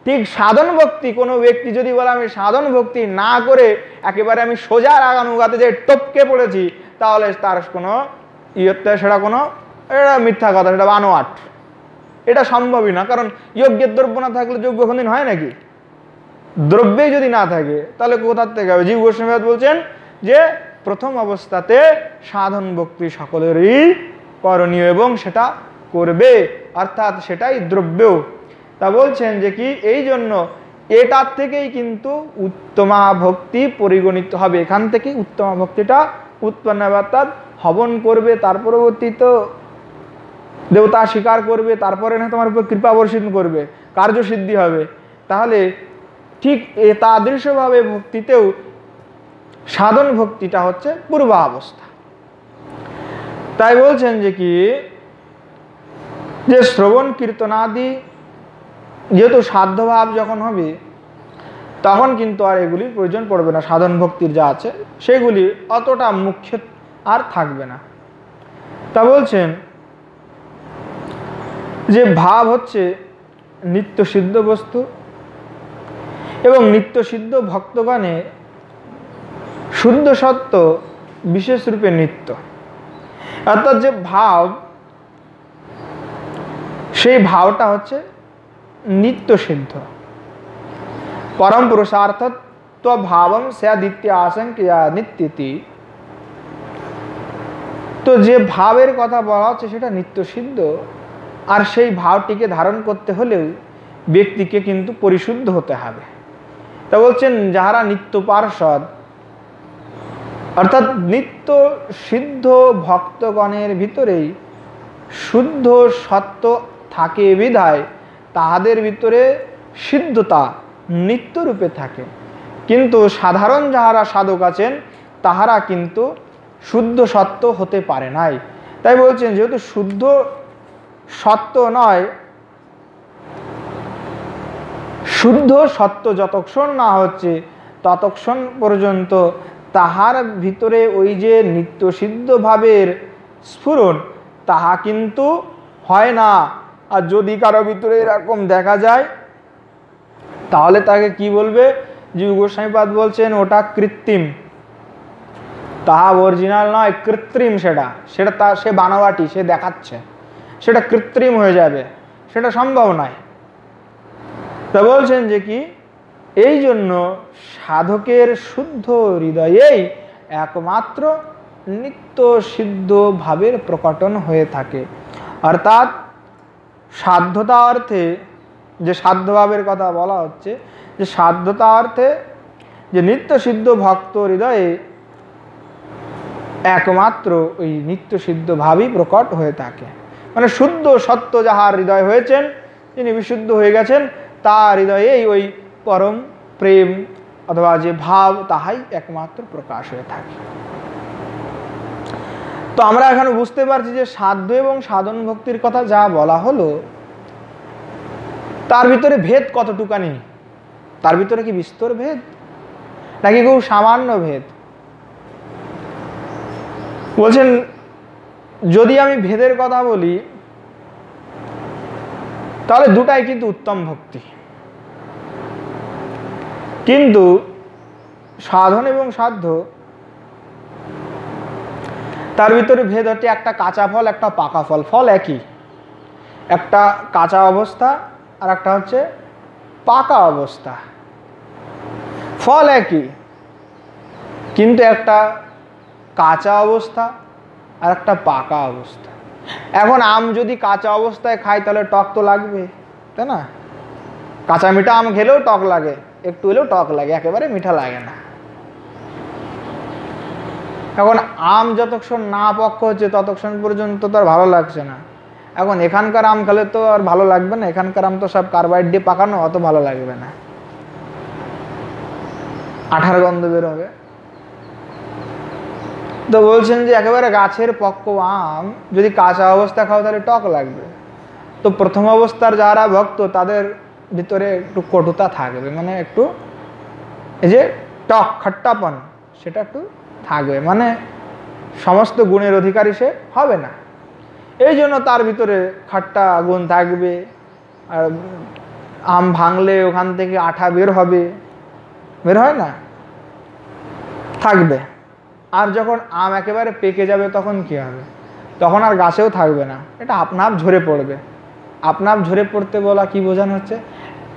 ঠিক সাধন ভক্তি কোনো ব্যক্তি যদি বলে আমি সাধন ভক্তি না করে একেবারে আমি সোজা রাগানুগাতে যে টপকে পড়েছি, তাহলে তার কোনো সেটা কোনো এটা মিথ্যা কথা, সেটা বানোয়াট, এটা সম্ভবই না। কারণ যজ্ঞের দ্রব্য না থাকলে যজ্ঞ কোনদিন হয় নাকি? দ্রব্যেই যদি না থাকে তাহলে কোথার থেকে হবে? জীব গোস্বামী বলছেন যে প্রথম অবস্থাতে সাধন ভক্তি সকলেরই করণীয় এবং সেটা করবে, অর্থাৎ সেটাই দ্রব্য। তা বলছেন যে কি এই জন্য এটার থেকেই কিন্তু উত্তমা ভক্তি পরিগণিত হবে, এখান থেকেই উত্তমা ভক্তিটা উৎপন্ন হবে। অর্থাৎ হবন করবে, তার পরবর্তীতে দেবতা স্বীকার করবে, তারপরে না তোমার উপর কৃপা বর্ষণ করবে, কার্যসিদ্ধি হবে। তাহলে ঠিক তাদৃশভাবে ভক্তিতেও সাধন ভক্তিটা হচ্ছে পূর্বাবস্থা। তাই বলছেন যে কি যে শ্রবণ কীর্তনাদি যেহেতু সাধ্যভাব যখন হবে, তখন কিন্তু আর এগুলির প্রয়োজন পড়বে না। সাধন ভক্তির যা আছে সেগুলি অতটা মুখ্য আর থাকবে না। তা বলছেন যে ভাব হচ্ছে নিত্য সিদ্ধ বস্তু এবং নিত্য সিদ্ধ ভক্তগণে শুদ্ধ সত্য বিশেষ রূপে নিত্য। অর্থাৎ যে ভাব, সেই ভাবটা হচ্ছে নিত্য সিদ্ধ। পরম পুরুষার্থ ভাবম স্যাদিত্য আশঙ্কা নিত্যতি। তো যে ভাবের কথা বলা হচ্ছে সেটা নিত্য সিদ্ধ, আর সেই ভাবটিকে ধারণ করতে হলেও ব্যক্তিকে কিন্তু পরিশুদ্ধ হতে হবে। তা বলছেন যাহারা নিত্য পার্ষদ অর্থাৎ নিত্য সিদ্ধ ভক্তগণের ভিতরেই শুদ্ধ সত্য থাকে বিধায় তাহাদের ভিতরে সিদ্ধতা নিত্যরূপে থাকে। কিন্তু সাধারণ যাহারা সাধক আছেন তাহারা কিন্তু শুদ্ধ সত্য হতে পারে নাই। তাই বলছেন যেহেতু শুদ্ধ সত্য নয়, শুদ্ধ সত্য যতক্ষণ না হচ্ছে ততক্ষণ পর্যন্ত তাহার ভিতরে ওই যে নিত্য সিদ্ধ ভাবের স্ফুরণ তাহা কিন্তু হয় না। আর যদি কারো ভিতরে এরকম দেখা যায় তাহলে তাকে কি বলবে? জীব গোস্বামীপাদ বলছেন ওটা কৃত্রিম, তাহা অরিজিনাল নয়, কৃত্রিম। সেটা সে বানাওয়াটি, সে দেখাচ্ছে, সেটা কৃত্রিম হয়ে যাবে, সেটা সম্ভব নয়। তা বলছেন যে কি এই জন্য সাধকের শুদ্ধ হৃদয়েই একমাত্র নিত্য সিদ্ধ ভাবের প্রকটন হয়ে থাকে। অর্থাৎ সাধ্যতা অর্থে যে সাধ্যভাবের কথা বলা হচ্ছে, যে সাধ্যতা অর্থে যে নিত্য সিদ্ধ ভক্ত হৃদয়ে একমাত্র ওই নিত্য সিদ্ধ ভাবই প্রকট হয়ে থাকে। মানে শুদ্ধ সত্য যাহার হৃদয় হয়েছেন, যিনি বিশুদ্ধ হয়ে গেছেন, তার হৃদয়েই ওই পরম প্রেম অথবা যে ভাব তাহাই একমাত্র প্রকাশ হয়ে থাকে। তো আমরা এখানে বুঝতে পারছি যে সাধ্য এবং সাধন ভক্তির কথা যা বলা হলো তার ভিতরে ভেদ কতটুকানি, তার ভিতরে কি বিস্তর ভেদ নাকি খুব সামান্য ভেদ? বলছেন যদি আমি ভেদের কথা বলি তাহলে দুটাই কিন্তু উত্তম ভক্তি, কিন্তু সাধন এবং সাধ্য তার ভিতরে ভেদ হচ্ছে একটা কাঁচা ফল একটা পাকা ফল। ফল একই, একটা কাঁচা অবস্থা আর একটা হচ্ছে পাকা অবস্থা। ফল একই, কিন্তু একটা কাঁচা অবস্থা আর একটা পাকা অবস্থা। এখন আম যদি কাঁচা অবস্থায় খাই তাহলে টক তো লাগবে, তাই না? কাঁচা মিঠা আম খেলেও টক লাগে, একটু হলেও টক লাগে, একেবারে মিঠা লাগে না। এখন আম যতক্ষণ না পক্ক হচ্ছে ততক্ষণ পর্যন্ত তো আর ভালো লাগছে না। এখন এখানকার আম খেলে তো আর ভালো লাগবে না, এখানকার আম তো সব কার্বাইড দিয়ে পাকানো, অত ভালো লাগবে না, আঠার গন্ধ বের হবে। তো বলছেন যে একেবারে গাছের পক্ক আম যদি কাঁচা অবস্থা খাও তাহলে টক লাগবে। তো প্রথম অবস্থার যারা ভক্ত তাদের ভিতরে একটু কটুতা থাকবে, মানে একটু এই যে টক খট্টাপন সেটা একটু থাকবে, মানে সমস্ত গুণের অধিকারী সে হবে না। এই জন্য তার ভিতরে খাট্টা গুণ থাকবে, আর আম ভাঙলে ওখান থেকে আঠা বের হবে, বের হয় না, থাকবে। আর যখন আম একেবারে পেকে যাবে তখন কি হবে? তখন আর গাছেও থাকবে না, এটা আপনা আপ ঝরে পড়বে। আপনা আপ ঝরে পড়তে বলা কি বোঝানো হচ্ছে?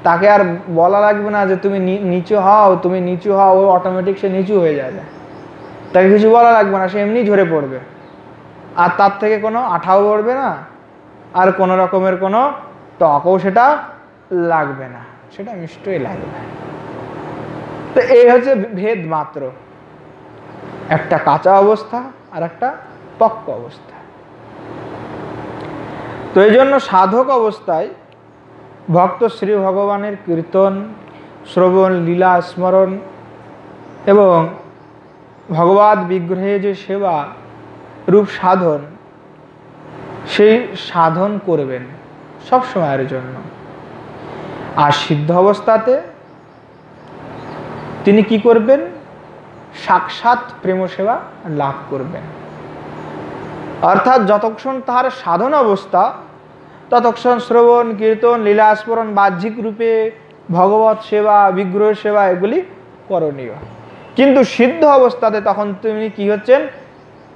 তাকে আর বলা লাগবে না যে তুমি নিচু হও, তুমি নিচু হও, ও অটোমেটিক সে নিচু হয়ে যাবে, তাকে কিছু বলা লাগবে না, সে এমনি ঝরে পড়বে। আর তার থেকে কোনো আঠাও পড়বে না, আর কোনো রকমের কোনো টকও সেটা লাগবে না, সেটা মিষ্টই লাগবে। তো এই হচ্ছে ভেদ মাত্র, একটা কাঁচা অবস্থা আর একটা পক্ক অবস্থা। তো এই জন্য সাধক অবস্থায় ভক্ত শ্রী ভগবানের কীর্তন শ্রবণ লীলা স্মরণ এবং ভগবৎ বিগ্রহে যে সেবা রূপ সাধন, সেই সাধন করবেন সব সময়ের জন্য। আর সিদ্ধ অবস্থাতে তিনি কি করবেন? সাক্ষাৎ প্রেম সেবা লাভ করবেন। অর্থাৎ যতক্ষণ তার সাধন অবস্থা ততক্ষণ শ্রবণ কীর্তন লীলা স্মরণ বাহ্যিক রূপে ভগবৎ সেবা বিগ্রহ সেবা এগুলি করণীয়। কিন্তু সিদ্ধ অবস্থাতে তখন তিনি কি হচ্ছেন?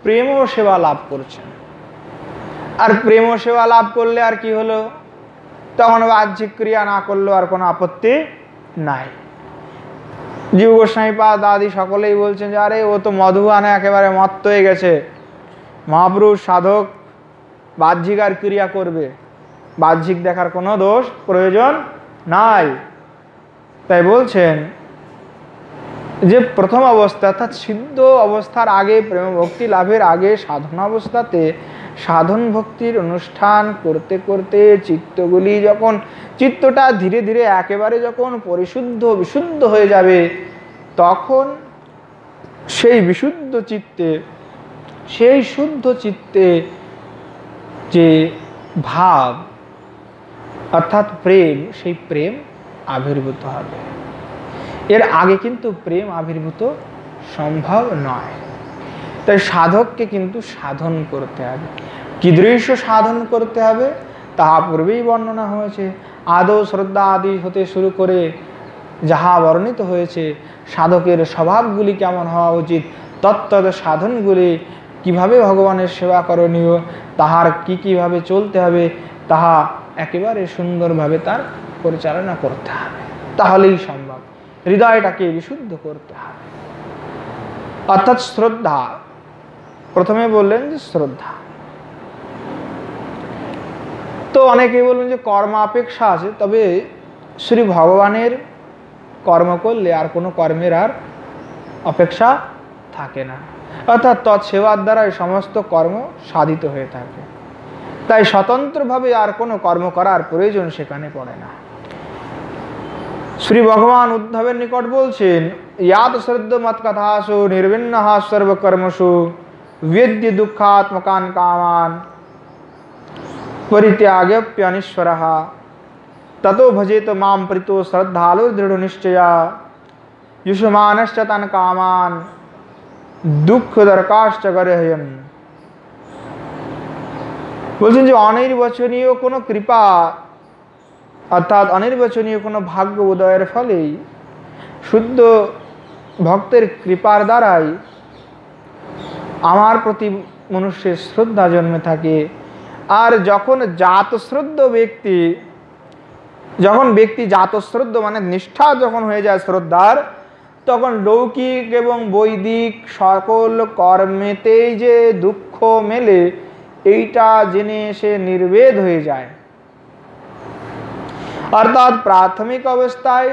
প্রেম সেবা লাভ করছেন। আর প্রেম সেবা লাভ করলে আর কি হলো? তখন বাহ্যিক ক্রিয়া না করলেও আর কোনো আপত্তি নাই। জীব গোস্বামী পাদ আদি সকলেই বলছেন যে আরে ও তো মধুবানে একেবারে মত্ত হয়ে গেছে, মহাপুরুষ সাধক বাহ্যিক আর ক্রিয়া করবে, বাহ্যিক দেখার কোনো দোষ প্রয়োজন নাই। তাই বলছেন যে প্রথম অবস্থা অর্থাৎ সিদ্ধ অবস্থার আগে, প্রেম ভক্তি লাভের আগে সাধনা অবস্থাতে সাধন ভক্তির অনুষ্ঠান করতে করতে চিত্তগুলি যখন, চিত্তটা ধীরে ধীরে একেবারে যখন পরিশুদ্ধ বিশুদ্ধ হয়ে যাবে, তখন সেই বিশুদ্ধ চিত্তে, সেই শুদ্ধ চিত্তে যে ভাব অর্থাৎ প্রেম, সেই প্রেম আবির্ভূত হবে। এর আগে কিন্তু প্রেম আবির্ভূত সম্ভব নয়। তাই সাধককে কিন্তু সাধন করতে হবে। কীদৃশ সাধন করতে হবে তাহা পূর্বেই বর্ণনা হয়েছে। আদৌ শ্রদ্ধা আদি হতে শুরু করে যাহা বর্ণিত হয়েছে, সাধকের স্বভাবগুলি কেমন হওয়া উচিত, তত্ত্বত সাধনগুলি কিভাবে ভগবানের সেবা করণীয়, তাহার কিভাবে চলতে হবে, তাহা একেবারে সুন্দরভাবে তার পরিচালনা করতে হবে, তাহলেই সম্ভব। হৃদয়টাকে বিশুদ্ধ করতে হবে। অর্থাৎ শ্রদ্ধা, প্রথমে বললেন যে শ্রদ্ধা। তো অনেকেই বলবেন যে কর্মাপেক্ষা আছে, তবে শ্রী ভগবানের কর্ম করলে আর কোনো কর্মের আর অপেক্ষা থাকে না। অর্থাৎ তৎসেবার দ্বারাই সমস্ত কর্ম সাধিত হয়ে থাকে। তাই স্বতন্ত্রভাবে আর কোনো কর্ম করার প্রয়োজন সেখানে পড়ে না। শ্রী ভগবান উদ্ধবের নিকট বলছেন, ইয়াত শ্রদ্ধ মত কথাসু নির্বিণ্নঃ সর্বকর্মসু বেদ্য দুঃখাত্মকান কামান পরিত্যাগপ্যনীশ্বরঃ ততো ভজেত মাম প্রীতো শ্রদ্ধালু দৃঢ় নিশ্চয়া युष्मानश्च तन कामान দুঃখ দরকাশ্চ গরহ্যন। বলছেন যে অনির্বচনীয় কোনো কৃপা অর্থাৎ অনির্বচনীয় কোনো ভাগ্য উদয়ের ফলেই শুদ্ধ ভক্তের কৃপার দ্বারাই আমার প্রতি মনুষ্যের শ্রদ্ধা জন্মে থাকে। আর যখন জাতশ্রদ্ধ ব্যক্তি, যখন ব্যক্তি জাতশ্রদ্ধ মানে নিষ্ঠা যখন হয়ে যায় শ্রদ্ধার, তখন লৌকিক এবং বৈদিক সকল কর্মেতেই যে দুঃখ মেলে এইটা জেনে সে নির্বেদ হয়ে যায়। অর্থাৎ প্রাথমিক অবস্থায়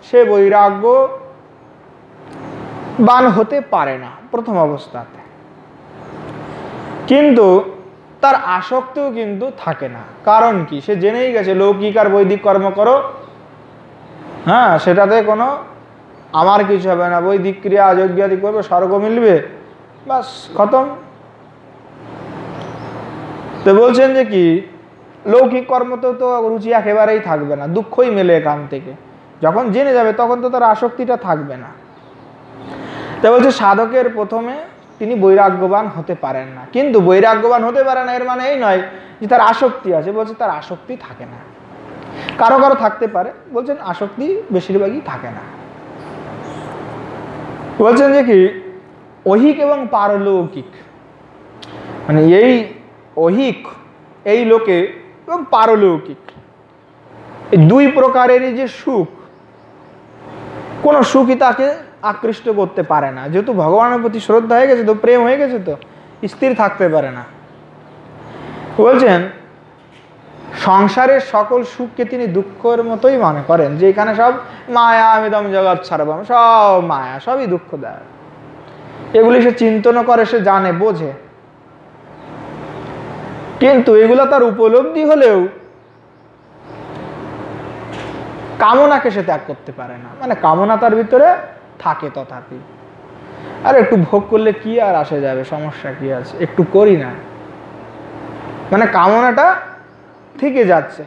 সে বৈরাগ্যবান হতে পারে না প্রথম অবস্থাতে, কিন্তু তার আসক্তিও কিন্তু থাকে না। কারণ কি? সে জেনেই গেছে লৌকিক আর বৈদিক কর্ম করো, হ্যাঁ, সেটাতে কোনো আমার কিছু হবে না, বৈদিক ক্রিয়া যজ্ঞাদি করবে, স্বর্গ মিলবে, বাস খতম। তো বলছেন যে কি লৌকিক কর্মতে তো রুচি একেবারেই থাকবে না, দুঃখই মেলে এখান থেকে। যখন জেনে যাবে তখন তো তার আসক্তিটা থাকবে না। তো বলছে সাধকের প্রথমে তিনি বৈরাগ্যবান হতে পারেন না। কিন্তু বৈরাগ্যবান হতে পারে না এর মানে এই নয় যে তার আসক্তি আছে, বলছে তার আসক্তি থাকে না। কারো কারো থাকতে পারে, বলছেন আসক্তি বেশিরভাগই থাকে না। বলছেন যে কি ঐহিক এবং পারলৌকিক, মানে এই ঐহিক এই লোকে এবং পারলৌকিক এই দুই প্রকারেরই যে সুখ, কোন সুখই তাকে আকৃষ্ট করতে পারে না। যেহেতু ভগবানের প্রতি শ্রদ্ধা হয়ে গেছে, তো প্রেম হয়ে গেছে, তো স্থির থাকতে পারে না। বলছেন সংসারের সকল সুখকে তিনি দুঃখের মতোই মনে করেন, যে এখানে সব মায়া, আমিদম জগৎ সর্বম, সব মায়া, সবই দুঃখ দেয়। এগুলি সে চিন্তন করে, সে জানে, বোঝে, কিন্তু এগুলো তার উপলব্ধি হলেও কামনাকে সে ত্যাগ করতে পারে না। মানে কামনা তার ভিতরে থাকে তথাপি, আর একটু ভোগ করলে কি আর আসে যাবে, সমস্যা কি আছে, একটু করি না, মানে কামনাটা থেকে যাচ্ছে।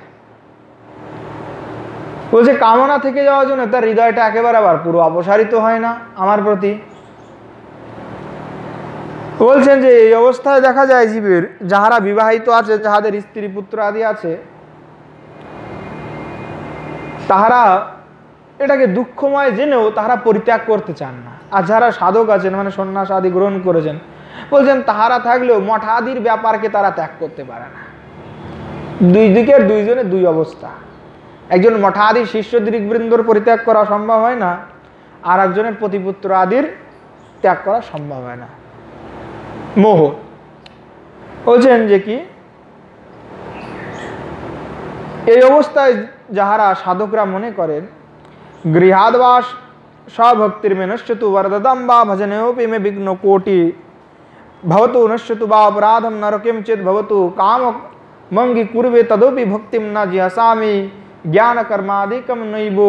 বলছে কামনা থেকে যাওয়ার জন্য তার হৃদয়টা একেবারে আবার পুরো অপসারিত হয় না আমার প্রতি। বলছেন যে এই অবস্থায় দেখা যায় জীবের, যাহারা বিবাহিত আছে, যাহাদের স্ত্রী পুত্র আদি আছে, তাহারা এটাকে দুঃখময় জেনেও তাহারা পরিত্যাগ করতে চান না। আর যারা সাধক আছেন, মানে সন্ন্যাস আদি গ্রহণ করেছেন, বলছেন তাহারা থাকলেও মঠাদির ব্যাপারকে তারা ত্যাগ করতে পারে না। দুই দিকের দুইজনের দুই অবস্থা। একজন মঠাদি শিষ্যদিগবৃন্দর পরিত্যাগ করা সম্ভব হয় না, আর একজনের পতিপুত্র আদির ত্যাগ করা সম্ভব হয় না। মোহ। বলছেন যে কি এই অবস্থায় যাহারা সাধকরা মনে করেন গৃহাদবাস স্বভক্তির মে নশ্যতু বরদদম বা ভজনেওপি মে বিঘ্ন কোটি ভবতু নশ্যতু বা অপরাধম নরকিম চেত ভবতু কাম मंगी कुर्वे तदोपि भक्तिम न जिहसामि ज्ञान कर्मादिकम नैवो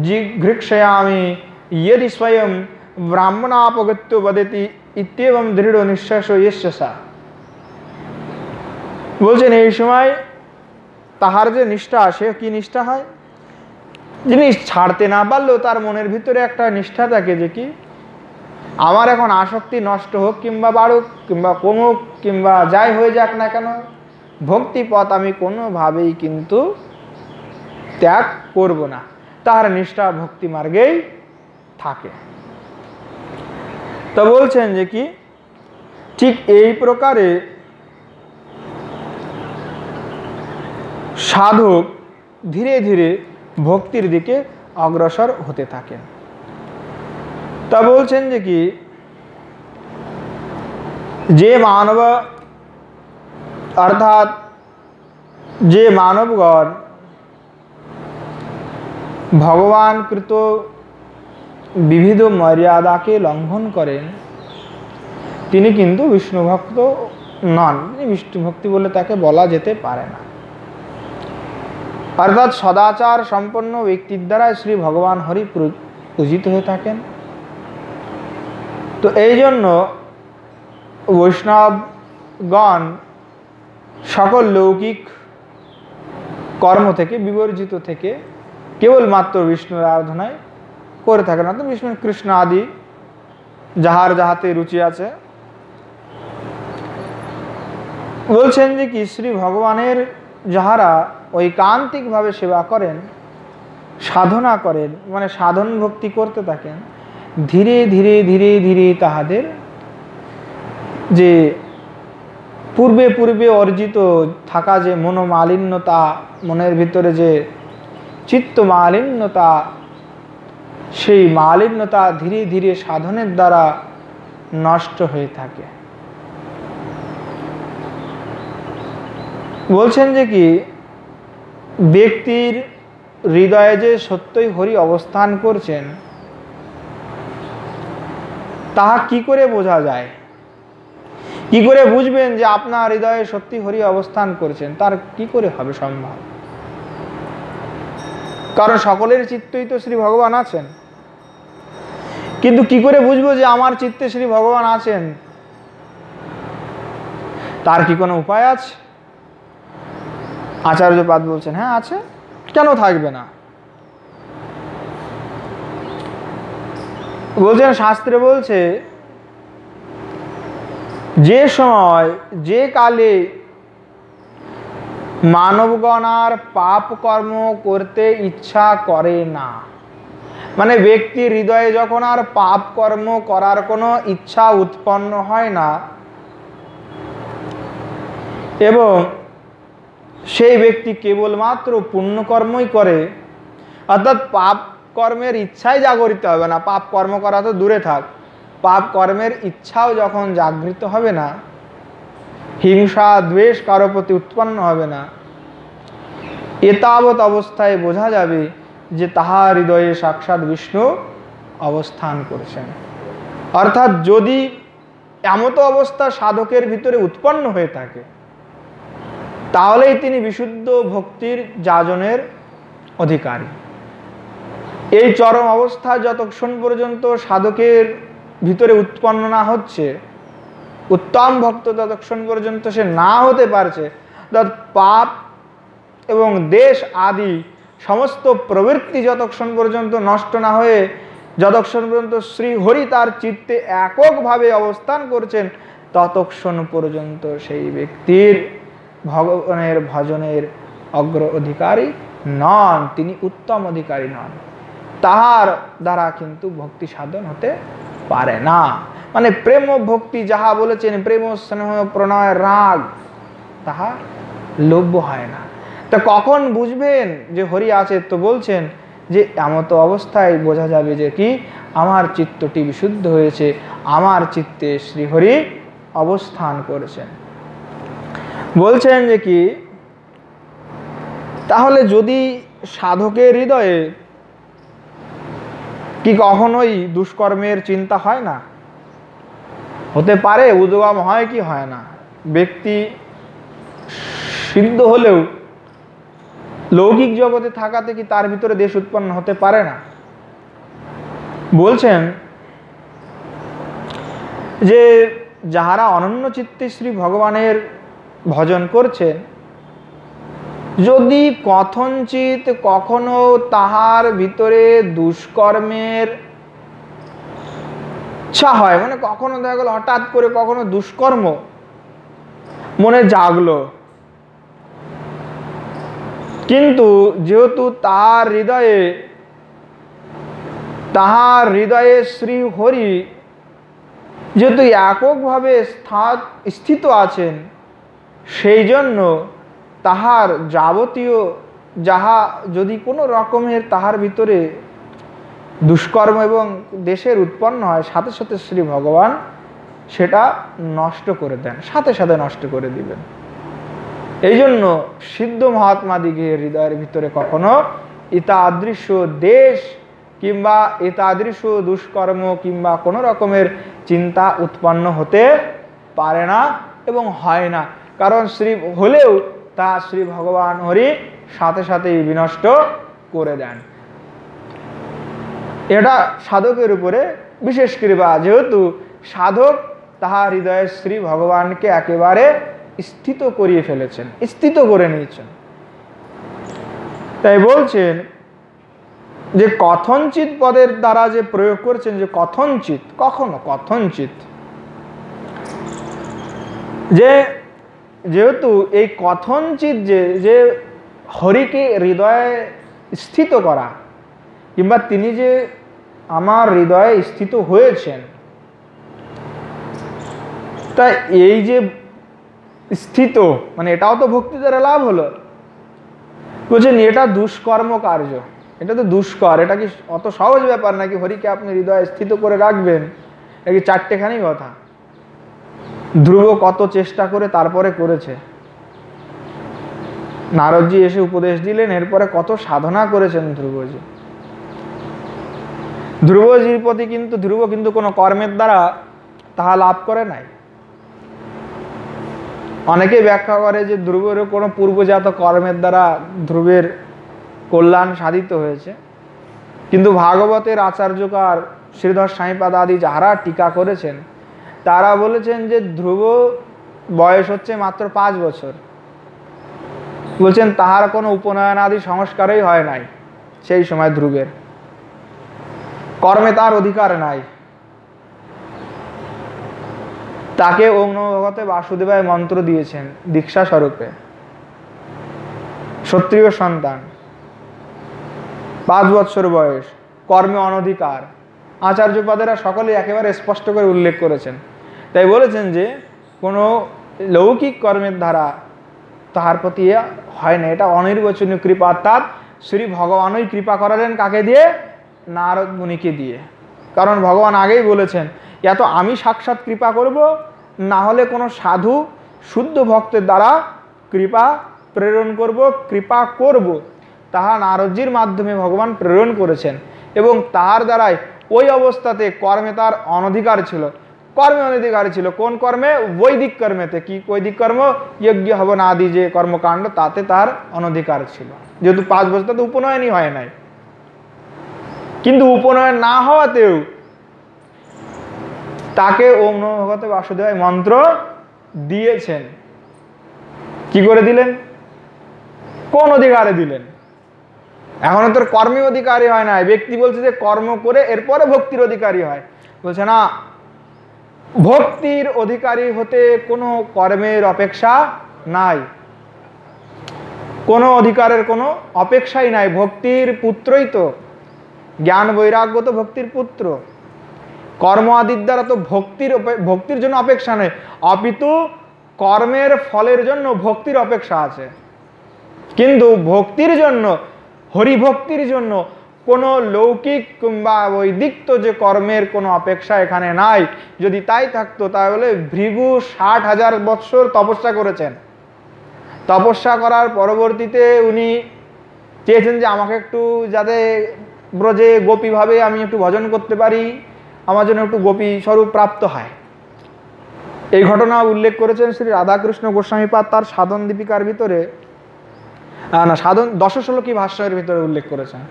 जिघृक्षयामि यदि स्वयं ब्राह्मणापगत्यो वदति इत्येवं दृढ़ निश्चयो यस्य सा। বলছেন এই সময় তাহার যে নিষ্ঠা, সে কি নিষ্ঠা হয়, জিনিস ছাড়তে না পারলেও তার মনের ভিতরে একটা নিষ্ঠা থাকে যে কি আমার এখন আসক্তি নষ্ট হোক কিংবা বাড়ুক কিংবা কমুক কিংবা যাই হয়ে যাক না কেন, ভক্তি পথ আমি কোনোভাবেই কিন্তু ত্যাগ করব না। তার নিষ্ঠা ভক্তি মার্গেই থাকে। তো বলছেন যে কি ঠিক এই প্রকারে সাধক ধীরে ধীরে ভক্তির দিকে অগ্রসর হতে থাকেন। তা বলছেন যে কি যে মানব অর্থাৎ যে মানবগণ ভগবান কৃত বিবিধ মর্যাদাকে লঙ্ঘন করেন, তিনি কিন্তু বিষ্ণু ভক্ত নন, বিষ্ণু ভক্তি বলে তাকে বলা যেতে পারে না। অর্থাৎ সদাচার সম্পন্ন ব্যক্তির দ্বারা শ্রী ভগবান হরি পূজিত হয়ে থাকেন। তো এই জন্য বৈষ্ণবগণ সকল লৌকিক কর্ম থেকে বিবর্জিত থেকে কেবলমাত্র বিষ্ণুর আরাধনায় করে থাকেন। অর্থাৎ বিষ্ণু কৃষ্ণ আদি যাহার যাহাতে রুচি আছে। বলছেন যে কি শ্রী ভগবানের যাহারা ঐকান্তিকভাবে সেবা করেন, সাধনা করেন, মানে সাধন ভক্তি করতে থাকেন, ধীরে ধীরে ধীরে ধীরে তাহাদের যে পূর্বে পূর্বে অর্জিত থাকা যে মনোমালিন্যতা, মনের ভিতরে যে চিত্ত মালিন্যতা, সেই মালিন্যতা ধীরে ধীরে সাধনের দ্বারা নষ্ট হয়ে থাকে। বলছেন যে কি ব্যক্তির হৃদয়ে যে সত্যই হরি অবস্থান করছেন তাহা কি করে বোঝা যায়? কি করে বুঝবেন যে আপনার হৃদয়ে সত্যি হরি অবস্থান করছেন? তার কি করে হবে সম্ভব? কারণ সকলের চিত্তই তো শ্রী ভগবান আছেন, কিন্তু কি করে বুঝবো যে আমার চিত্তে শ্রী ভগবান আছেন? তার কি কোনো উপায় আছে? আচার্যপাদ বলছেন হ্যাঁ আছে, কেন থাকবে না? বলছেন শাস্ত্রে বলছে যে সময় যে কালে মানবগণার পাপ কর্ম করতে ইচ্ছা করে না, মানে ব্যক্তির হৃদয়ে যখন আর পাপ কর্ম করার কোনো ইচ্ছা উৎপন্ন হয় না এবং সেই ব্যক্তি কেবলমাত্র পুণ্যকর্মই করে, অর্থাৎ পাপ কর্মের ইচ্ছাই জাগরিত হবে না, পাপ কর্ম করা তো দূরে থাক, পাপ কর্মের ইচ্ছাও যখন জাগৃত হবে না, হিংসা দ্বেষ কারো প্রতি উৎপন্ন হবে না, এতাবৎ অবস্থায় বোঝা যাবে যে তাহার হৃদয়ে সাক্ষাৎ বিষ্ণু অবস্থান করেছেন। অর্থাৎ যদি এমতো অবস্থা সাধকের ভিতরে উৎপন্ন হয়ে থাকে তাহলেই তিনি বিশুদ্ধ ভক্তির যাজনের অধিকারী। এই চরম অবস্থা যতক্ষণ পর্যন্ত সাধকের ভিতরে উৎপন্ন না হচ্ছে, উত্তম ভক্ত যতক্ষণ পর্যন্ত সে না হতে পারছে, অর্থাৎ পাপ এবং দেশ আদি সমস্ত প্রবৃত্তি যতক্ষণ পর্যন্ত নষ্ট না হয়ে যতক্ষণ পর্যন্ত শ্রী হরি তার চিত্তে এককভাবে অবস্থান করছেন ততক্ষণ পর্যন্ত সেই ব্যক্তির ভগবানের ভজনের অগ্র অধিকারী নন, তিনি উত্তম অধিকারী নন। তাহার দ্বারা কিন্তু ভক্তি সাধন হতে পারে না। মানে প্রেম ভক্তি যাহা বলেছেন, প্রেম স্নেহ প্রণয় রাগ, তাহা লভ্য হয় না। তা কখন বুঝবেন যে হরি আছে? তো বলছেন যে এমত অবস্থায় বোঝা যাবে যে কি আমার চিত্তটি বিশুদ্ধ হয়েছে, আমার চিত্তে শ্রীহরি অবস্থান করেছেন। বলছেন যে কি তাহলে যদি সাধকের হৃদয়ে কি কখনোই দুষ্কর্মের চিন্তা হয় না? হতে পারে, উদ্গম হয় কি হয় না? ব্যক্তি সিদ্ধ হলেও লৌকিক জগতে থাকাতে কি তার ভিতরে দেশ উৎপন্ন হতে পারে না? বলছেন যে যাহারা অনন্য চিত্তে শ্রী ভগবানের ভজন করছেন, যদি কথঞ্চিত কখনো তাহার ভিতরে দুষ্কর্মের ইচ্ছা হয়, মানে কখনো দেখা গেল হঠাৎ করে কখনো দুষ্কর্ম মনে জাগলো, কিন্তু যেহেতু তাহার হৃদয়ে শ্রী হরি যেহেতু এককভাবে স্থিত আছেন, সেই জন্য তাহার যাবতীয় যাহা যদি কোনো রকমের তাহার ভিতরে দুষ্কর্ম এবং দেশের উৎপন্ন হয়, সাথে সাথে শ্রী ভগবান সেটা নষ্ট করে দেন, সাথে সাথে নষ্ট করে দিবেন। এই জন্য সিদ্ধ মহাত্মাদিগের হৃদয়ের ভিতরে কখনো এতাদৃশ দেশ কিংবা এতাদৃশ দুষ্কর্ম কিংবা কোনো রকমের চিন্তা উৎপন্ন হতে পারে না এবং হয় না। কারণ শ্রী হলেও তা শ্রী ভগবান হরি সাথে সাথেই বিনষ্ট করে দেন। এটা সাধকের উপরে বিশেষ কৃপা, যেহেতু সাধক তাহার হৃদয়ে শ্রী ভগবানকে একেবারে স্থিত করিয়ে ফেলেছেন, স্থিত করে নিয়েছেন। তাই বলছেন যে কথঞ্চিত পদের দ্বারা যে প্রয়োগ করছেন, যে কথঞ্চিত, কখনো কথঞ্চিত, যে যেহেতু এই কথঞ্চিত যে হরিকে হৃদয়ে স্থিত করা কিংবা তিনি যে আমার হৃদয়ে স্থিত হয়েছেন। তাই এই যে স্থিত, মানে এটাও তো ভক্তি দ্বারা লাভ হলো। বলছেন এটা দুষ্কর্ম কার্য, এটা তো দুষ্কর, এটা কি অত সহজ ব্যাপার নাকি হরিকে আপনি হৃদয়ে স্থিত করে রাখবেন? এটা কি চারটেখানি কথা? ধ্রুব কত চেষ্টা করে তারপরে করেছে। নারদজি এসে উপদেশ দিলেন, এরপরে কত সাধনা করেছেন ধ্রুবজি। ধ্রুবজির প্রতি কিন্তু ধ্রুব কিন্তু কোনো কর্মের দ্বারা তাহা লাভ করে নাই। অনেকে ব্যাখ্যা করে যে ধ্রুবের কোনো পূর্বজাত কর্মের দ্বারা ধ্রুবের কল্যাণ সাধিত হয়েছে, কিন্তু ভাগবতের আচার্যকার শ্রীধর স্বামীপাদ আদি যারা টিকা করেছেন তারা বলেছেন যে ধ্রুব বয়স হচ্ছে মাত্র 5 বছর। বলছেন তাহার কোনো উপনয়ন আদি সংস্কারই হয় নাই সেই সময়। ধ্রুবের কর্মে তার অধিকার নাই। তাকে ওম নমো ভগবতে বাসুদেবায় মন্ত্র দিয়েছেন দীক্ষা স্বরূপে। ক্ষত্রিয় সন্তান, 5 বছর বয়স, কর্মে অনধিকার। আচার্যপাদেরা সকলেই একেবারে স্পষ্ট করে উল্লেখ করেছেন। তাই বলেছেন যে কোনো লৌকিক কর্মের দ্বারা তাহার প্রতি হয় না, এটা অনির্বচনীয় কৃপা। অর্থাৎ শ্রী ভগবানই কৃপা করালেন কাকে দিয়ে? নারদ মুনিকে দিয়ে। কারণ ভগবান আগেই বলেছেন এত আমি সাক্ষাৎ কৃপা করব, না হলে কোনো সাধু শুদ্ধ ভক্তের দ্বারা কৃপা প্রেরণ করব, কৃপা করব। তাহা নারদজির মাধ্যমে ভগবান প্রেরণ করেছেন এবং তাহার দ্বারাই ওই অবস্থাতে কর্মে তার অনধিকার ছিল। কর্মে অনধিকার ছিল কোন কর্মে? বৈদিক কর্মেতে। কি বৈদিক কর্ম? যজ্ঞ হবন আদি যে কর্মকাণ্ড, তাতে তার অনধিকার ছিল। যেহেতু 5 বছর তাতে উপনয়নই হয় নাই। কিন্তু উপনয়ন না হওয়াতেও তাকে ওম নমো ভগবতে বাসুদেবায় মন্ত্র দিয়েছেন। কি করে দিলেন? কোন অধিকারে দিলেন? এখনো তোর কর্মী অধিকারী হয় নাই। ব্যক্তি বলছে যে কর্ম করে এরপরে ভক্তির অধিকারী হয়। বলছে না, ভক্তির অধিকারী হতে কোনো কর্মের অপেক্ষা নাই, কোনো অধিকারের কোনো অপেক্ষাই নাই। ভক্তির পুত্রই তো, জ্ঞান বৈরাগ্য তো ভক্তির পুত্র। কর্ম আদির দ্বারা তো ভক্তির জন্য অপেক্ষা নেই, অপিতু কর্মের ফলের জন্য ভক্তির অপেক্ষা আছে। কিন্তু ভক্তির জন্য, হরিভক্তির জন্য কোনো লৌকিক কিংবা বৈদিক তো যে কর্মের কোনো অপেক্ষা এখানে নাই। যদি তাই থাকতো তাহলে ভৃগু 60,000 বৎসর তপস্যা করেছেন। তপস্যা করার পরবর্তীতে উনি চেয়েছেন যে আমাকে একটু যাতে ব্রজে গোপীভাবে আমি একটু ভজন করতে পারি, আমার জন্য একটু গোপী স্বরূপ প্রাপ্ত হয়। এই ঘটনা উল্লেখ করেছেন শ্রী রাধাকৃষ্ণ গোস্বামীপাদ তার সাধন দীপিকার ভিতরে, না সাধন 10 শ্লোকী ভাষ্যের ভিতরে উল্লেখ করেছেন।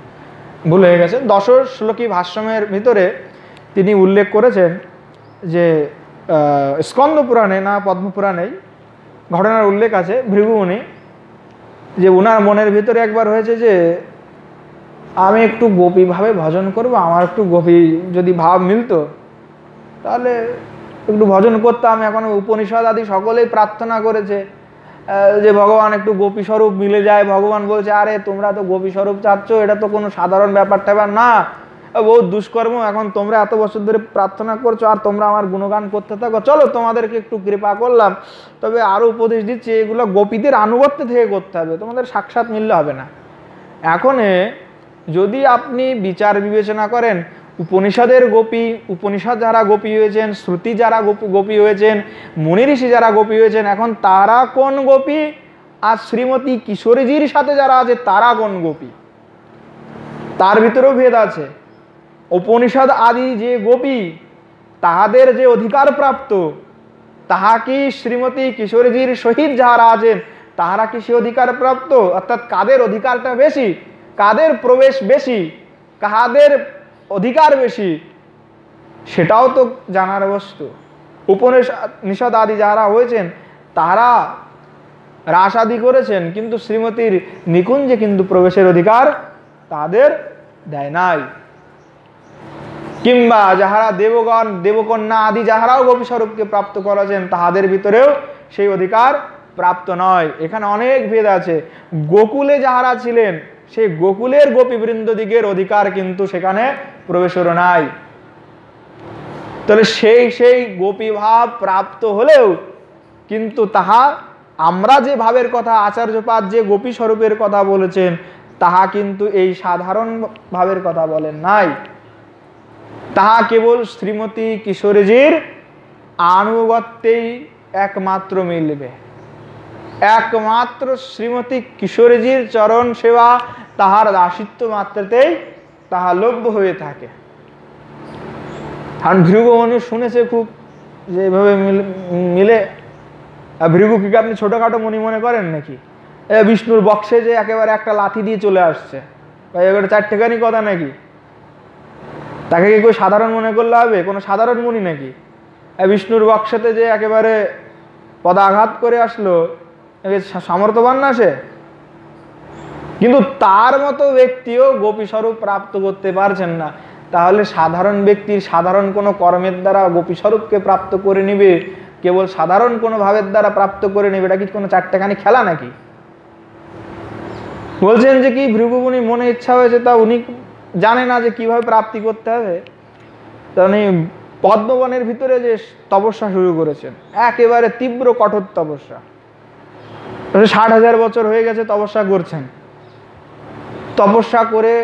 ভুল হয়ে গেছে, 10 শ্লোকী ভাষ্যমের ভিতরে তিনি উল্লেখ করেছেন যে স্কন্দ পুরাণে না পদ্মপুরাণেই ঘটনার উল্লেখ আছে। ভৃগু উনি যে উনার মনের ভিতরে একবার হয়েছে যে আমি একটু গোপীভাবে ভজন করব, আমার একটু গোপী যদি ভাব মিলতো তাহলে একটু ভজন করতাম। এখন উপনিষদ আদি সকলেই প্রার্থনা করেছে যে ভগবান একটু গোপী স্বরূপ মিলে যায়। ভগবান বলছে আরে তোমরা তো গোপী স্বরূপ চাচ্ছ, এটা তো কোনো সাধারণ ব্যাপার ট্যাপার না, বহুত দুষ্কর্ম। এখন তোমরা এত বছর ধরে প্রার্থনা করছো আর তোমরা আমার গুণগান করতে থাকো, চলো তোমাদেরকে একটু কৃপা করলাম। তবে আরো উপদেশ দিচ্ছি, এগুলো গোপীদের আনুগত্য থেকে করতে হবে, তোমাদের সাক্ষাৎ মিললে হবে না। এখন যদি আপনি বিচার বিবেচনা করেন, উপনিষদের গোপী, উপনিষদ যারা গোপী হয়েছেন, শ্রুতি যারা গোপী হয়েছেন, মুনি ঋষি যারা গোপী হয়েছেন, এখন তারা কোন গোপী আর শ্রীমতী কিশোরীজির সাথে যারা আছে তারা কোন গোপী, তার ভিতরেও ভেদ আছে। উপনিষদ আদি যে গোপী তাহাদের যে অধিকার প্রাপ্ত, তাহা কি শ্রীমতী কিশোরীজির সহিত যারা আছেন তাহারা কি সে অধিকার প্রাপ্ত? অর্থাৎ কাদের অধিকারটা বেশি, কাদের প্রবেশ বেশি, কাহাদের অধিকার বেশি, সেটাও তো জানার বস্তু। উপনিষদ আদি যারা হয়েছেন তারা রাস আদি করেছেন, কিন্তু শ্রীমতীর নিকুঞ্জে কিন্তু প্রবেশের অধিকার তাদের দেয় নাই। কিংবা যাহারা দেবগণ দেবকন্যা আদি যাহারাও গোপী স্বরূপকে প্রাপ্ত করেছেন তাহাদের ভিতরেও সেই অধিকার প্রাপ্ত নয়। এখানে অনেক ভেদ আছে। গোকুলে যাহারা ছিলেন সেই গোকুলের গোপীবৃন্দ দিগের অধিকার কিন্তু সেখানে প্রবেশের নাই। তাহলে সেই গোপী ভাব প্রাপ্ত হলেও কিন্তু তাহা আমরা যে ভাবের কথা আচার্যপাদ যে গোপী স্বরূপের কথা বলেছেন তাহা কিন্তু এই সাধারণ ভাবের কথা বলেন নাই। তাহা কেবল শ্রীমতী কিশোরীজির আনুগত্যেই একমাত্র মিলবে। একমাত্র শ্রীমতী কিশোরীজির চরণ সেবা তাহার দাসিত্ব মাত্রতেই তাহা লভ্য হয়ে থাকে। কারণ ভৃগুমণি শুনেছে খুব যে এভাবে মিলে। ভৃগুকে আপনি ছোটখাটো মনি মনে করেন নাকি? বিষ্ণুর বক্সে যে একেবারে একটা লাথি দিয়ে চলে আসছে, এবারে চারটেখানি কথা নাকি? তাকে কি কেউ সাধারণ মনে করলে হবে? কোনো সাধারণ মনি নাকি? বিষ্ণুর বক্সেতে যে একেবারে পদাঘাত করে আসলো, সামর্থ্যবান না সে? কিন্তু তার মতো ব্যক্তিও গোপী স্বরূপ প্রাপ্ত করতে পারছেন না। তাহলে সাধারণ ব্যক্তির সাধারণ কোনো কর্মের দ্বারা গোপী স্বরূপকে প্রাপ্ত করে নিবে, কেবল সাধারণ কোনো ভাবের দ্বারা প্রাপ্ত করে নেবে, এটা কি কোনো চারটেখানি খেলা নাকি? বলছেন যে কি ভৃগুমুনি মনে ইচ্ছা হয়েছে, তা উনি জানে না যে কিভাবে প্রাপ্তি করতে হবে। তা উনি পদ্মবনের ভিতরে যে তপস্যা শুরু করেছেন, একেবারে তীব্র কঠোর তপস্যা। 60,000 বছর হয়ে গেছে তপস্যা করছেন। তপস্যা করে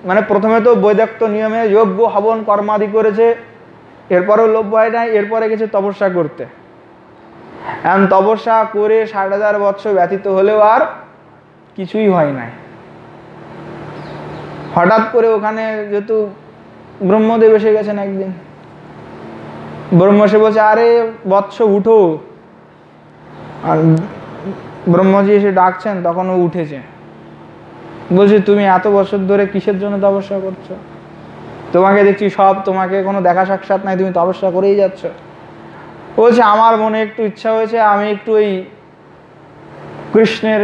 মানে প্রথমে তো বৈদক্ত নিয়মে যজ্ঞ হবন কর্মাদি করেছে, এরপরেও লভ্য হয় নাই, এরপরে গেছে তপস্যা করতে। এখন তপস্যা করে 60,000 বছর ব্যতীত হলেও আর কিছুই হয় নাই। হঠাৎ করে ওখানে যেহেতু ব্রহ্মদেব এসে গেছেন একদিন, ব্রহ্ম সে বলছে, আরে বৎস উঠো। আর ব্রহ্মজি এসে ডাকছেন, তখন ও উঠেছে। বলছে, তুমি এত বছর ধরে কিসের জন্য তপস্যা করছো? তোমাকে দেখছি সব, তোমাকে কোনো দেখা সাক্ষাৎ নাই, তুমি তপস্যা করেই যাচ্ছ। বলছে, আমার মনে একটু ইচ্ছা হয়েছে, আমি একটু এই কৃষ্ণের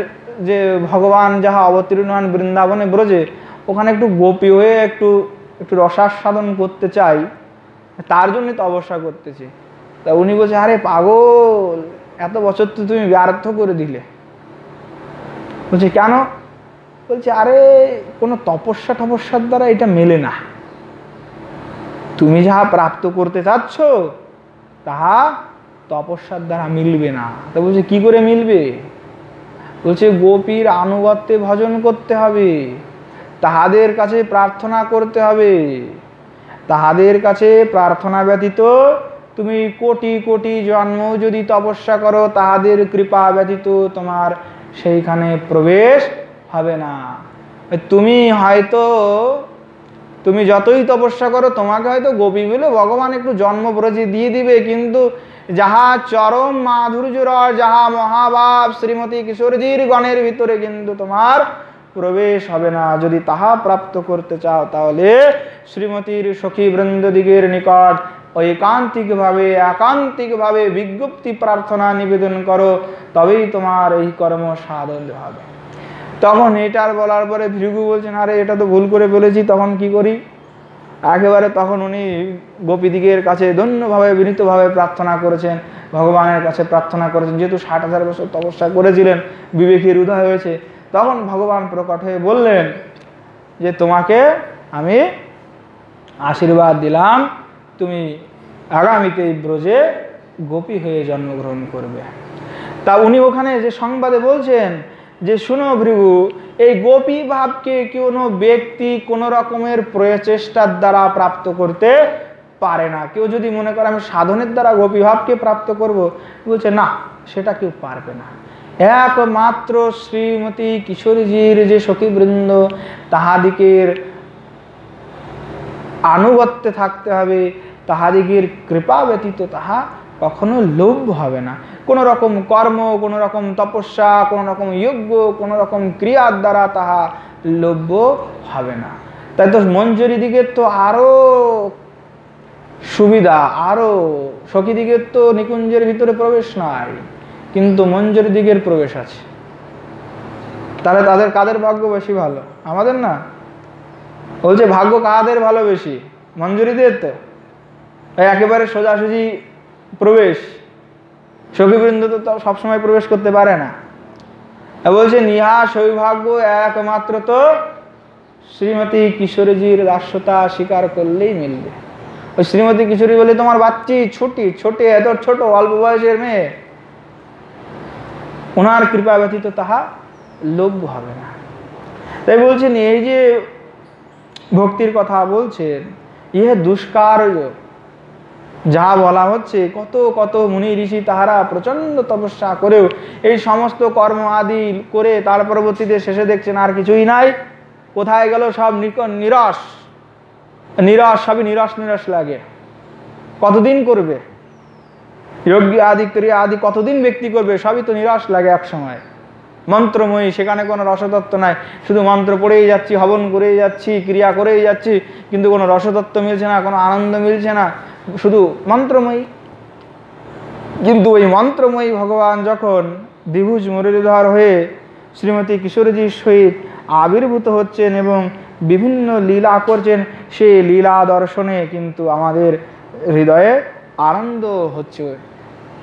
যে ভগবান যাহা অবতীর্ণ হন বৃন্দাবনে ব্রজে, ওখানে একটু গোপী হয়ে একটু রসাস্বাদন করতে চাই, তার জন্য তপস্যা করতেছি। তা উনি বলছে, আরে পাগল, এত বছর তো তুমি ব্যর্থ করে দিলে। বলছে, কেন? বলছে, আরে কোনো তপস্যার দ্বারা এটা মেলে না। তুমি যাহা প্রাপ্ত করতে চাচ্ছ তাহা তপস্যার দ্বারা মিলবে না। তা বলছে, কি করে মিলবে? বলছে, গোপীর আনুগত্যে ভজন করতে হবে, তাহাদের কাছে প্রার্থনা করতে হবে। তাহাদের কাছে প্রার্থনা ব্যতীত তুমি কোটি কোটি জন্ম যদি তপস্যা করো, তাহাদের কৃপা ব্যতীত তোমার সেইখানে প্রবেশ হবে না। তুমি যতই তপস্যা করো, তোমাকে হয়তো গোপী বলে ভগবান একটু জন্মব্রজে দিয়ে দিবে, কিন্তু যাহা চরম মাধুর্য রস, যাহা মহাভাব শ্রীমতী কিশোরীজির গণের ভিতরে কিন্তু তোমার প্রবেশ হবে না। যদি তাহা প্রাপ্ত করতে চাও, তাহলে শ্রীমতীর সখী বৃন্দদিগের নিকট একান্তিকভাবে বিজ্ঞপ্তি প্রার্থনা নিবেদন করো, তবেই তোমার এই কর্ম সাধন হবে। তখন এটার বলার পরে ভৃগু বলছেন, আরে এটা তো ভুল করে ফেলেছি, তখন কি করি? একেবারে তখন উনি গোপীদিগের কাছে ধন্যভাবে বিনীতভাবে প্রার্থনা করেছেন, ভগবানের কাছে প্রার্থনা করেছেন। যেহেতু 60,000 বছর তপস্যা করেছিলেন, বিবেকের উদয় হয়েছে, তখন ভগবান প্রকট হয়ে বললেন যে, তোমাকে আমি আশীর্বাদ দিলাম, তুমি আগামীতে এই ব্রজে গোপী হয়ে জন্মগ্রহণ করবে। তা উনি ওখানে যে সংবাদে বলছেন যে, শুনো ভৃগু, এই গোপী ভাবকে কোনো ব্যক্তি কোনো রকমের প্রচেষ্টার দ্বারা প্রাপ্ত করতে পারে না। কেউ যদি মনে করে আমি সাধনের দ্বারা গোপী ভাবকে প্রাপ্ত করব, বলছে না, সেটা কেউ পারবে না। একমাত্র শ্রীমতী কিশোরীজির যে সখীবৃন্দ, তাহাদিকের আনুগত্যে থাকতে হবে, তাহাদিগের কৃপা ব্যতীত তাহা কখনো লভ্য হবে না। কোনো রকম কর্ম, কোনো রকম তপস্যা, কোনো রকম যজ্ঞ, কোনো রকম ক্রিয়ার দ্বারা তাহা লভ্য হবে না। তাই তো মঞ্জুরি দিকের তো আরো সুবিধা, আরো সখী দিকের তো নিকুঞ্জের ভিতরে প্রবেশ নাই, কিন্তু মঞ্জুরি দিকের প্রবেশ আছে। তাহলে কাদের ভাগ্য বেশি ভালো? আমাদের না? বলছে, ভাগ্য কাদের ভালো বেশি? মঞ্জুরিদের তো একেবারে সোজাসুজি প্রবেশ। সখীবৃন্দ তো সবসময় প্রবেশ করতে পারে না। বলছে, নিহা সৌভাগ্য একমাত্র তো শ্রীমতী কিশোরীজির দাস্যতা স্বীকার করলেই মিলবে। ওই শ্রীমতী কিশোরী বলে তোমার বাচ্চি ছোটে এত ছোট অল্প বয়সের মেয়ে, ওনার কৃপা ব্যতীত তাহা লভ্য হবে না। তাই বলছেন এই যে ভক্তির কথা বলছেন, ইহে দুষ্কার্য যা বলা হচ্ছে, কত কত মুনি ঋষি তাহারা প্রচন্ড তপস্যা করেও এই সমস্ত কর্ম আদি করে তার পরবর্তীতে শেষে দেখছেন আর কিছুই নাই, কোথায় গেল সব নিরস, সবই নিরস লাগে। কতদিন করবে যজ্ঞ আদি ক্রিয়া আদি, কতদিন ব্যক্তি করবে, সবই তো নিরস লাগে এক সময়। মন্ত্রময়ী, সেখানে কোনো রসতত্ত্ব নাই, শুধু মন্ত্র পড়েই যাচ্ছি, হবন করেই যাচ্ছি, ক্রিয়া করেই যাচ্ছি, কিন্তু কোনো রসতত্ত্ব মিলছে না, কোনো আনন্দ মিলছে না, শুধু মন্ত্রময়ী। কিন্তু ওই মন্ত্রময়ী ভগবান যখন দ্বিভুজ মুরলীধর হয়ে শ্রীমতী কিশোরীজির সহিত আবির্ভূত হচ্ছেন এবং বিভিন্ন লীলা করছেন, সেই লীলা দর্শনে কিন্তু আমাদের হৃদয়ে আনন্দ হচ্ছে।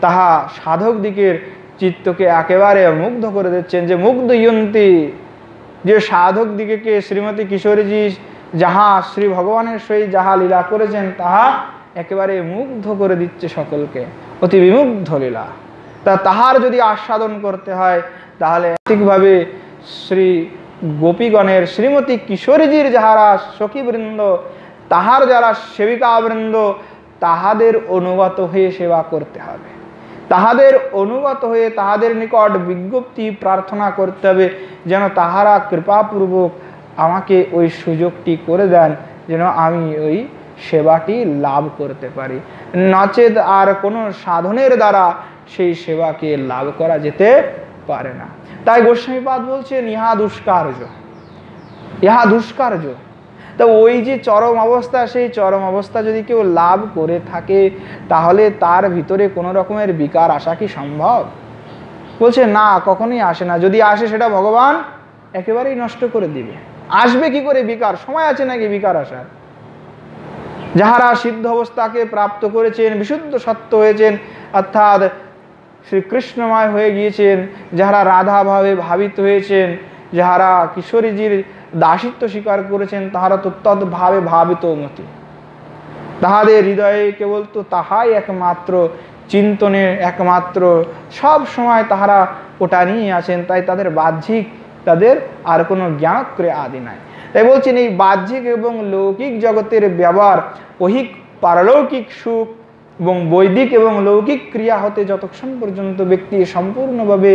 তাহা সাধক দিকের চিত্তকে একেবারে মুগ্ধ করে দিচ্ছেন। যে মুগ্ধ ইয়ন্তি, যে সাধক দিকে শ্রীমতী কিশোরীজি যাহা শ্রী ভগবানের সহিত যাহা লীলা করেছেন তাহা একেবারে মুগ্ধ করে দিচ্ছে সকলকে, অতি বিমুগ্ধ লীলা। তাহার যদি আস্বাদন করতে হয় তাহলে ঠিকভাবে শ্রী গোপীগণের শ্রীমতী কিশোরীজির যাহারা সখীবৃন্দ, তাহার যারা সেবিকাবৃন্দ, তাহাদের অনুগত হয়ে সেবা করতে হবে, তাহাদের অনুগত হয়ে তাহাদের নিকট বিজ্ঞপ্তি প্রার্থনা করতে হবে, যেন তাহারা কৃপাপূর্বক আমাকে ওই সুযোগটি করে দেন, যেন আমি ওই সেবাটি লাভ করতে পারি। নচেত আর কোনো সাধনের দ্বারা সেই সেবাকে লাভ করা যেতে পারে না। তাই গোস্বামীপাদ বলছেন ইহা দুষ্কার্য। তো ওই যে চরম অবস্থা, সেই চরম অবস্থা যদি কেউ লাভ করে থাকে তাহলে তার ভিতরে কোনো রকমের বিকার আসা কি সম্ভব? বলছে না, কখনোই আসে না। যদি আসে সেটা ভগবান একেবারেই নষ্ট করে দিবে। আসবে কি করে বিকার? সময় আছে নাকি বিকার আসার? যাহারা সিদ্ধ অবস্থাকে প্রাপ্ত করেছেন, বিশুদ্ধ সত্য হয়েছেন, অর্থাৎ শ্রীকৃষ্ণময় হয়ে গিয়েছেন, যাহারা রাধা ভাবে ভাবিত হয়েছেন, যাহারা কিশোরীজির দাসিত্ব স্বীকার করেছেন, তাহারা তো তদ্ভাবে ভাবিত মতি। তাহাদের হৃদয়ে কেবল তো তাহাই একমাত্র চিন্তনে, একমাত্র সব সময় তাহারা ওটা নিয়ে আছেন। তাই তাদের বাহ্যিক, তাদের আর কোনো জ্ঞানক্রিয়া আদি নাই। তাই বলছেন এই বাহ্যিক এবং লৌকিক জগতের ব্যবহার ঐহিক পারলৌকিক সুখ এবং বৈদিক এবং লৌকিক ক্রিয়া হতে যতক্ষণ পর্যন্ত ব্যক্তি সম্পূর্ণভাবে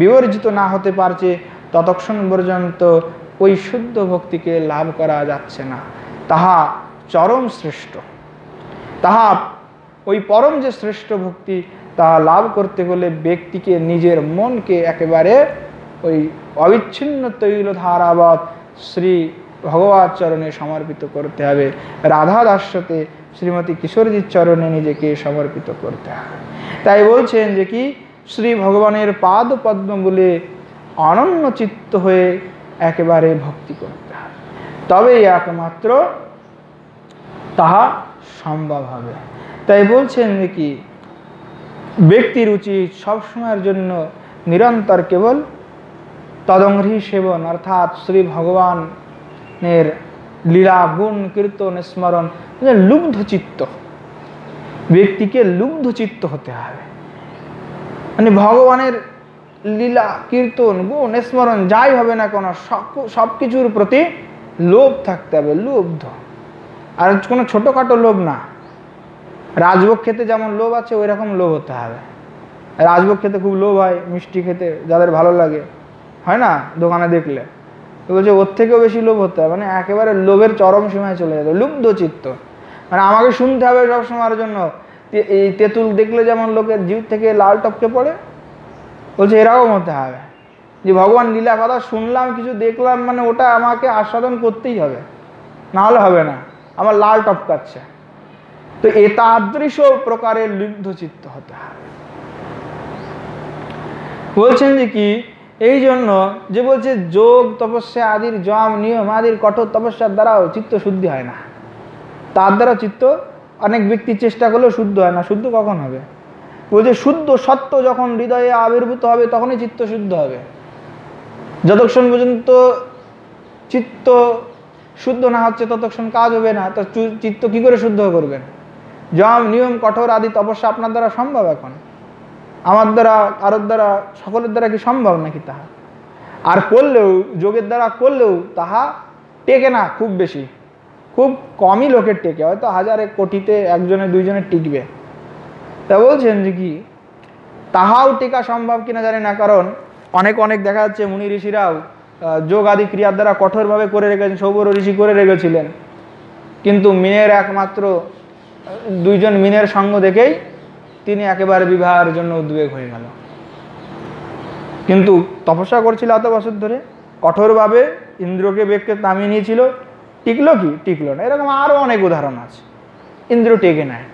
বিবর্জিত না হতে পারছে, ততক্ষণ পর্যন্ত ওই শুদ্ধ ভক্তিকে লাভ করা যাচ্ছে না। তাহা চরম শ্রেষ্ঠ, তাহা ওই পরম যে শ্রেষ্ঠ ভক্তি, তাহা লাভ করতে হলে ব্যক্তিকে নিজের মনকে একেবারে ওই অবিচ্ছিন্ন তৈলধারাবৎ শ্রী ভগবৎ চরণে সমর্পিত করতে হবে। রাধা দাস্যতে শ্রীমতী কিশোরীজির চরণে নিজেকে সমর্পিত করতে হবে। তাই বলছেন যে কি শ্রী ভগবানের পাদ পদ্ম বলে অনন্য চিত্ত হয়ে একেবারে ভক্তি করতে হবে, তবেই একমাত্র তাহা সম্ভব হবে। তাই বলছেন যে কি ব্যক্তির উচিত সবসময়ের জন্য নিরন্তর কেবল তদংঘ্রি সেবন, অর্থাৎ শ্রী ভগবানের লীলা গুণ কীর্তন স্মরণ, লুব্ধ চিত্ত, ব্যক্তিকে লুব্ধ চিত্ত হতে হবে। মানে ভগবানের লীলা কীর্তন গুণ স্মরণ যাই হবে না কোনো, সব কিছুর প্রতি লোভ থাকতে হবে, লুব্ধ। আর কোনো ছোটোখাটো লোভ না। রাজভোগ খেতে যেমন লোভ আছে ওই রকম লোভ হতে হবে। রাজভোগ খেতে খুব লোভ হয়, মিষ্টি খেতে যাদের ভালো লাগে, হয় না দোকানে দেখলে, বলছে ওর থেকেও বেশি লোভ হতে হবে। মানে একেবারে লোভের চরম সীমায় চলে যাবে, লুব্ধ চিত্ত। মানে আমাকে শুনতে হবে সবসময়ের জন্য। এই তেঁতুল দেখলে যেমন লোকের জিভ থেকে লাল টপকে পড়ে, বলছে এরকম হতে হবে যে ভগবান লীলা কথা শুনলাম, কিছু দেখলাম, মানে ওটা আমাকে আস্বাদন করতেই হবে, না হলে হবে না, আমার লাল টপকাচ্ছে। তো এতাদৃশ প্রকারের লুব্ধ চিত্ত হতে হবে। বলছেন যে কি এই জন্য যে বলছে যোগ তপস্যা আদির জম নিয়ম আদির কঠোর তপস্যার দ্বারাও চিত্ত শুদ্ধি হয় না। তার দ্বারা চিত্ত অনেক ব্যক্তি চেষ্টা করলেও শুদ্ধ হয় না। শুদ্ধ কখন হবে? বলছে শুদ্ধ সত্য যখন হৃদয়ে আবির্ভূত হবে তখনই চিত্ত শুদ্ধ হবে। যতক্ষণ পর্যন্ত চিত্ত শুদ্ধ না হচ্ছে ততক্ষণ কাজ হবে না। তো চিত্ত কি করে শুদ্ধ করবেন? যম নিয়ম কঠোর আদি তপস্যা আপনার দ্বারা সম্ভব? এখন আমার দ্বারা, কারোর দ্বারা, সকলের দ্বারা কি সম্ভব নাকি তাহা? আর করলেও, যোগের দ্বারা করলেও তাহা টেকে না, খুব বেশি, খুব কমই লোকের টেকে, হয়তো হাজারে কোটিতে একজনে দুইজনের টিকবে। তা বলছেন যে কি তাহাও টেকা সম্ভব কিনা জানি না, কারণ অনেক দেখা যাচ্ছে মুনি ঋষিরাও যোগ আদি ক্রিয়ার দ্বারা কঠোরভাবে করে রেখেছেন। সৌবর ঋষি করে রেখেছিলেন, কিন্তু মিনের একমাত্র দুইজন মিনের সঙ্গ দেখেই তিনি একেবারে বিবাহের জন্য উদ্বেগ হয়ে গেল। কিন্তু তপস্যা করছিল এত বছর ধরে, কঠোরভাবে ইন্দ্রকে বেগকে নামিয়ে নিয়েছিল, টিকলো কি? টিকলো না। এরকম আরও অনেক উদাহরণ আছে। ইন্দ্র টেকে নেয়,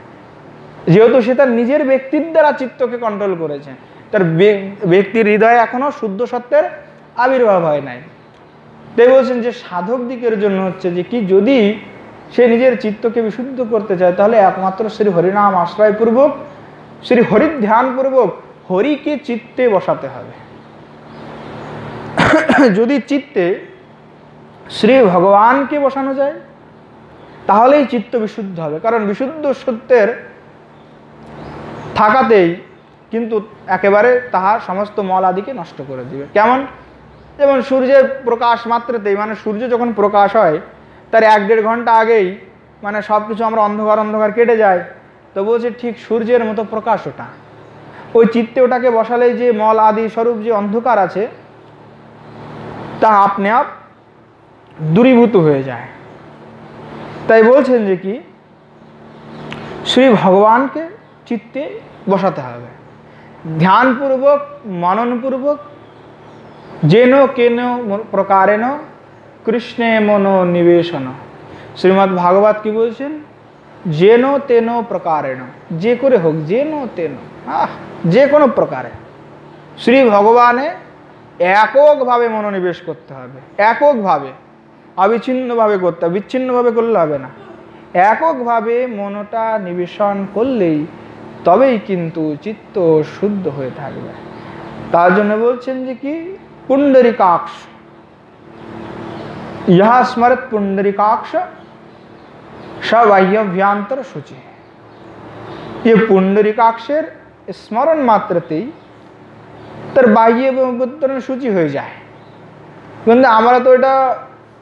যেহেতু সে তার নিজের ব্যক্তির দ্বারা চিত্তকে কন্ট্রোল করেছে, তার ব্যক্তির হৃদয়ে এখনো শুদ্ধ সত্যের আবির্ভাব হয় নাই। তাই বলছেন যে সাধক দিকের জন্য হচ্ছে যে কি, যদি সে নিজের চিত্তকে বিশুদ্ধ করতে চায় তাহলে একমাত্র শ্রী হরিনাম আশ্রয়পূর্বক, শ্রী হরির ধ্যানপূর্বক হরিকে চিত্তে বসাতে হবে। যদি চিত্তে শ্রী ভগবানকে বসানো যায় তাহলেই চিত্ত বিশুদ্ধ হবে, কারণ বিশুদ্ধ সত্যের থাকাতেই কিন্তু একেবারে তাহার সমস্ত মল আদিকে নষ্ট করে দিবে। কেমন? যেমন সূর্যের প্রকাশ মাত্রতেই, মানে সূর্য যখন প্রকাশ হয় তার 1-1.5 ঘন্টা আগেই মানে সব কিছু আমরা অন্ধকার কেটে যায়। তো বলছে ঠিক সূর্যের মতো প্রকাশ ওটা, ওই চিত্তে ওটাকে বসালেই যে মল আদি স্বরূপ যে অন্ধকার আছে তা আপনি আপ দূরীভূত হয়ে যায়। তাই বলছেন যে কি শ্রী ভগবানকে চিত্তে বসাতে হবে, ধ্যানপূর্বক মননপূর্বক, যেন কেন প্রকারেণ কৃষ্ণে মনো নিবেশন। শ্রীমদ্ ভাগবত কি বলছেন? যেন তেন প্রকারেণ, যে করে হোক, যেন তেন, যে কোনো প্রকারে শ্রী ভগবানে এককভাবে মনোনিবেশ করতে হবে, এককভাবে, অবিচ্ছিন্নভাবে করতে হবে, বিচ্ছিন্নভাবে করলে হবে না। এককভাবে মনটা নিবেশন করলেই তবেই কিন্তু চিত্ত শুদ্ধ হয়ে থাকবে। তার জন্য বলছেন যে কি পুণ্ডরিকাক্ষ, ইহা স্মরত পুণ্ডরিকাক্ষ সবাহ্যভ্যান্তর শুচি। ये পুণ্ডরিকাক্ষের স্মরণ মাত্রতেই তার বাহ্য এবং অভ্যন্তরীণ সূচি হয়ে যায়। কিন্তু আমরা তো এটা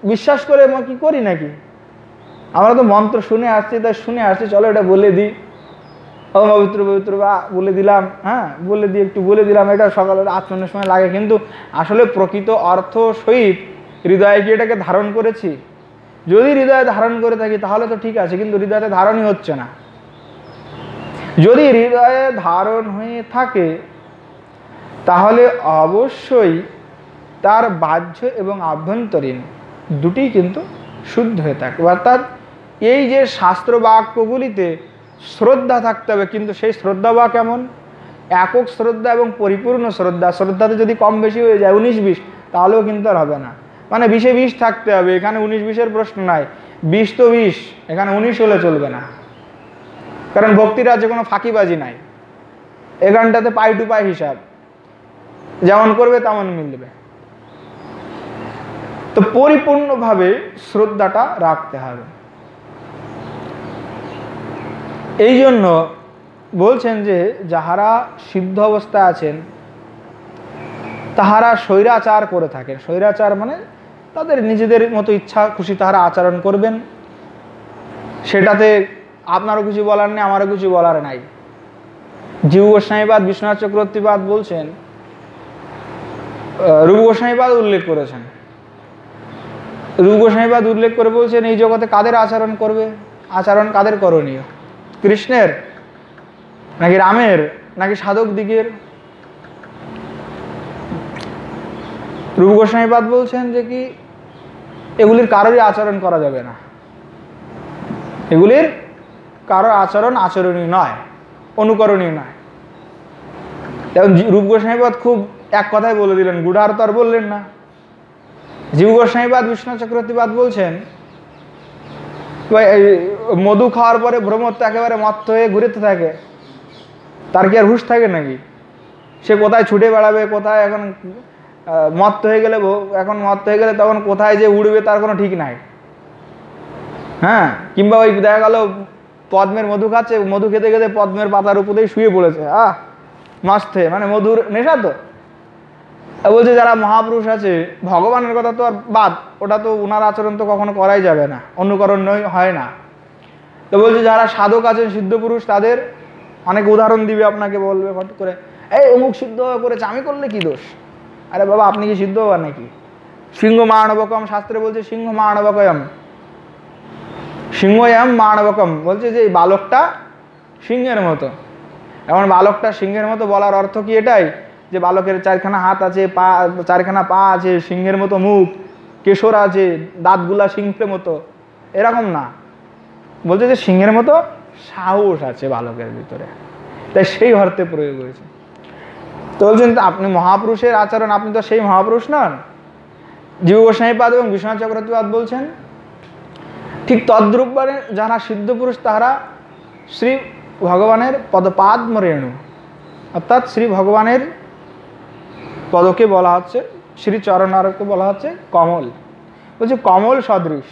বিশ্বাস করে কি করি নাকি? আমরা তো মন্ত্র শুনে আসছি, তাই শুনে আসছি, চলো এটা বলে দিই, ও পবিত্র পবিত্র বা বলে দিলাম, হ্যাঁ বলে দিই, একটু বলে দিলাম, এটা সকালের আচরণের সময় লাগে, কিন্তু আসলে প্রকৃত অর্থ সহিত হৃদয়ে কি এটাকে ধারণ করেছি? যদি হৃদয়ে ধারণ করে থাকি তাহলে তো ঠিক আছে, কিন্তু হৃদয়ে ধারণই হচ্ছে না। যদি হৃদয়ে ধারণ হয়ে থাকে তাহলে অবশ্যই তার বাহ্য এবং আভ্যন্তরীণ দুটি কিন্তু শুদ্ধ হয়ে থাকে। অর্থাৎ এই যে শাস্ত্র বাক্যগুলিতে শ্রদ্ধা থাকতে হবে, কিন্তু সেই শ্রদ্ধা বা কেমন? একক শ্রদ্ধা এবং পরিপূর্ণ শ্রদ্ধা। শ্রদ্ধাতে যদি কম বেশি হয়ে যায় 19-20, তাহলেও কিন্তু আর হবে না। মানে 20-20 থাকতে হবে, এখানে 19-20-এর প্রশ্ন নাই, 20 তো 20, এখানে 19 হলে চলবে না, কারণ ভক্তির আছে কোনো ফাঁকিবাজি নাই। এখানটাতে পাই টু পাই হিসাব, যেমন করবে তেমন মিলবে। তো পরিপূর্ণভাবে শ্রদ্ধাটা রাখতে হবে। এই জন্য বলছেন যে যাহারা সিদ্ধ অবস্থায় আছেন তাহারা স্বৈরাচার করে থাকেন। স্বৈরাচার মানে তাদের নিজেদের মতো ইচ্ছা খুশি তাহারা আচরণ করবেন, সেটাতে আপনারও কিছু বলার নেই, আমারও কিছু বলার নাই। জীব গোস্বামীপাদ, বিশ্বনাথ চক্রবর্তীপাদ বলছেন, রূপ গোস্বামীপাদ উল্লেখ করেছেন, রূপ গোস্বামীপাদ উল্লেখ করে বলছেন এই জগতে কাদের আচরণ করবে? আচরণ কাদের করণীয়? কৃষ্ণের নাকি রামের নাকি সাধক দিগের? রূপ গোস্বামীপাদ বলছেন যে কি এগুলির কারোরই আচরণ করা যাবে না, এগুলির কারোর আচরণ আচরণীয় নয়, অনুকরণীয় নয়। যেমন রূপ গোস্বামীপাদ খুব এক কথায় বলে দিলেন, গুড়ার তো আর বললেন না। জীব গোস্বামীপাদ, বিশ্বনাথ চক্রবর্তীপাদ বলছেন মধু খাওয়ার পরে ভ্রমর তো একেবারে মত্ত হয়ে ঘুরেতে থাকে, তার কি আর হুঁশ থাকে নাকি? সে কোথায় ছুটে বেড়াবে, কোথায় এখন মত্ত হয়ে গেলে, এখন মত্ত হয়ে গেলে তখন কোথায় যে উড়বে তার কোনো ঠিক নাই। হ্যাঁ, কিংবা ওই দেখা গেল পদ্মের মধু খাচ্ছে, মধু খেতে খেতে পদ্মের পাতার উপরেই শুয়ে পড়েছে, মাস্তে, মানে মধুর নেশা। তো বলছে যারা মহাপুরুষ আছে, ভগবানের কথা তো আর বাদ, ওটা তো ওনার আচরণ তো কখনো করাই যাবে না, অনুকরণ হয় না। তো বলছে যারা সাধক আছেন, সিদ্ধ পুরুষ, তাদের অনেক উদাহরণ দিবে আপনাকে, বলবে ফট করে, এই অমুক সিদ্ধ করেছে, আমি করলে কি দোষ? আরে বাবা, আপনি কি সিদ্ধ হবার নাকি? সিংহ মানবকম, শাস্ত্রে বলছে সিংহ মানবকম, সিংহয়ম মানবকম, বলছে যে এই বালকটা সিংহের মতো। এমন বালকটা সিংহের মতো বলার অর্থ কি এটাই যে বালকের চারখানা হাত আছে, চারখানা পা আছে, সিংহের মতো মুখ, কেশর আছে, দাঁতগুলা সিংহের মতো, এরকম না। বলছে যে সিংহের মতো সাহস আছে বালকের ভিতরে, তাই সেই অর্থে প্রয়োগ হয়েছে। তো বলছেন আপনি মহাপুরুষের আচরণ, আপনি তো সেই মহাপুরুষ নন। জীব গোস্বামীপাদ এবং বিশ্বনাথ চক্রবর্তীপাদ বলছেন ঠিক তদ্রূপভাবে যারা সিদ্ধ পুরুষ, তাহারা শ্রী ভগবানের পদপাদ্ম রেণু, অর্থাৎ শ্রী ভগবানের পদকে বলা হচ্ছে, শ্রী চরণারকে বলা হচ্ছে কমল। বলছে কমল সদৃশ।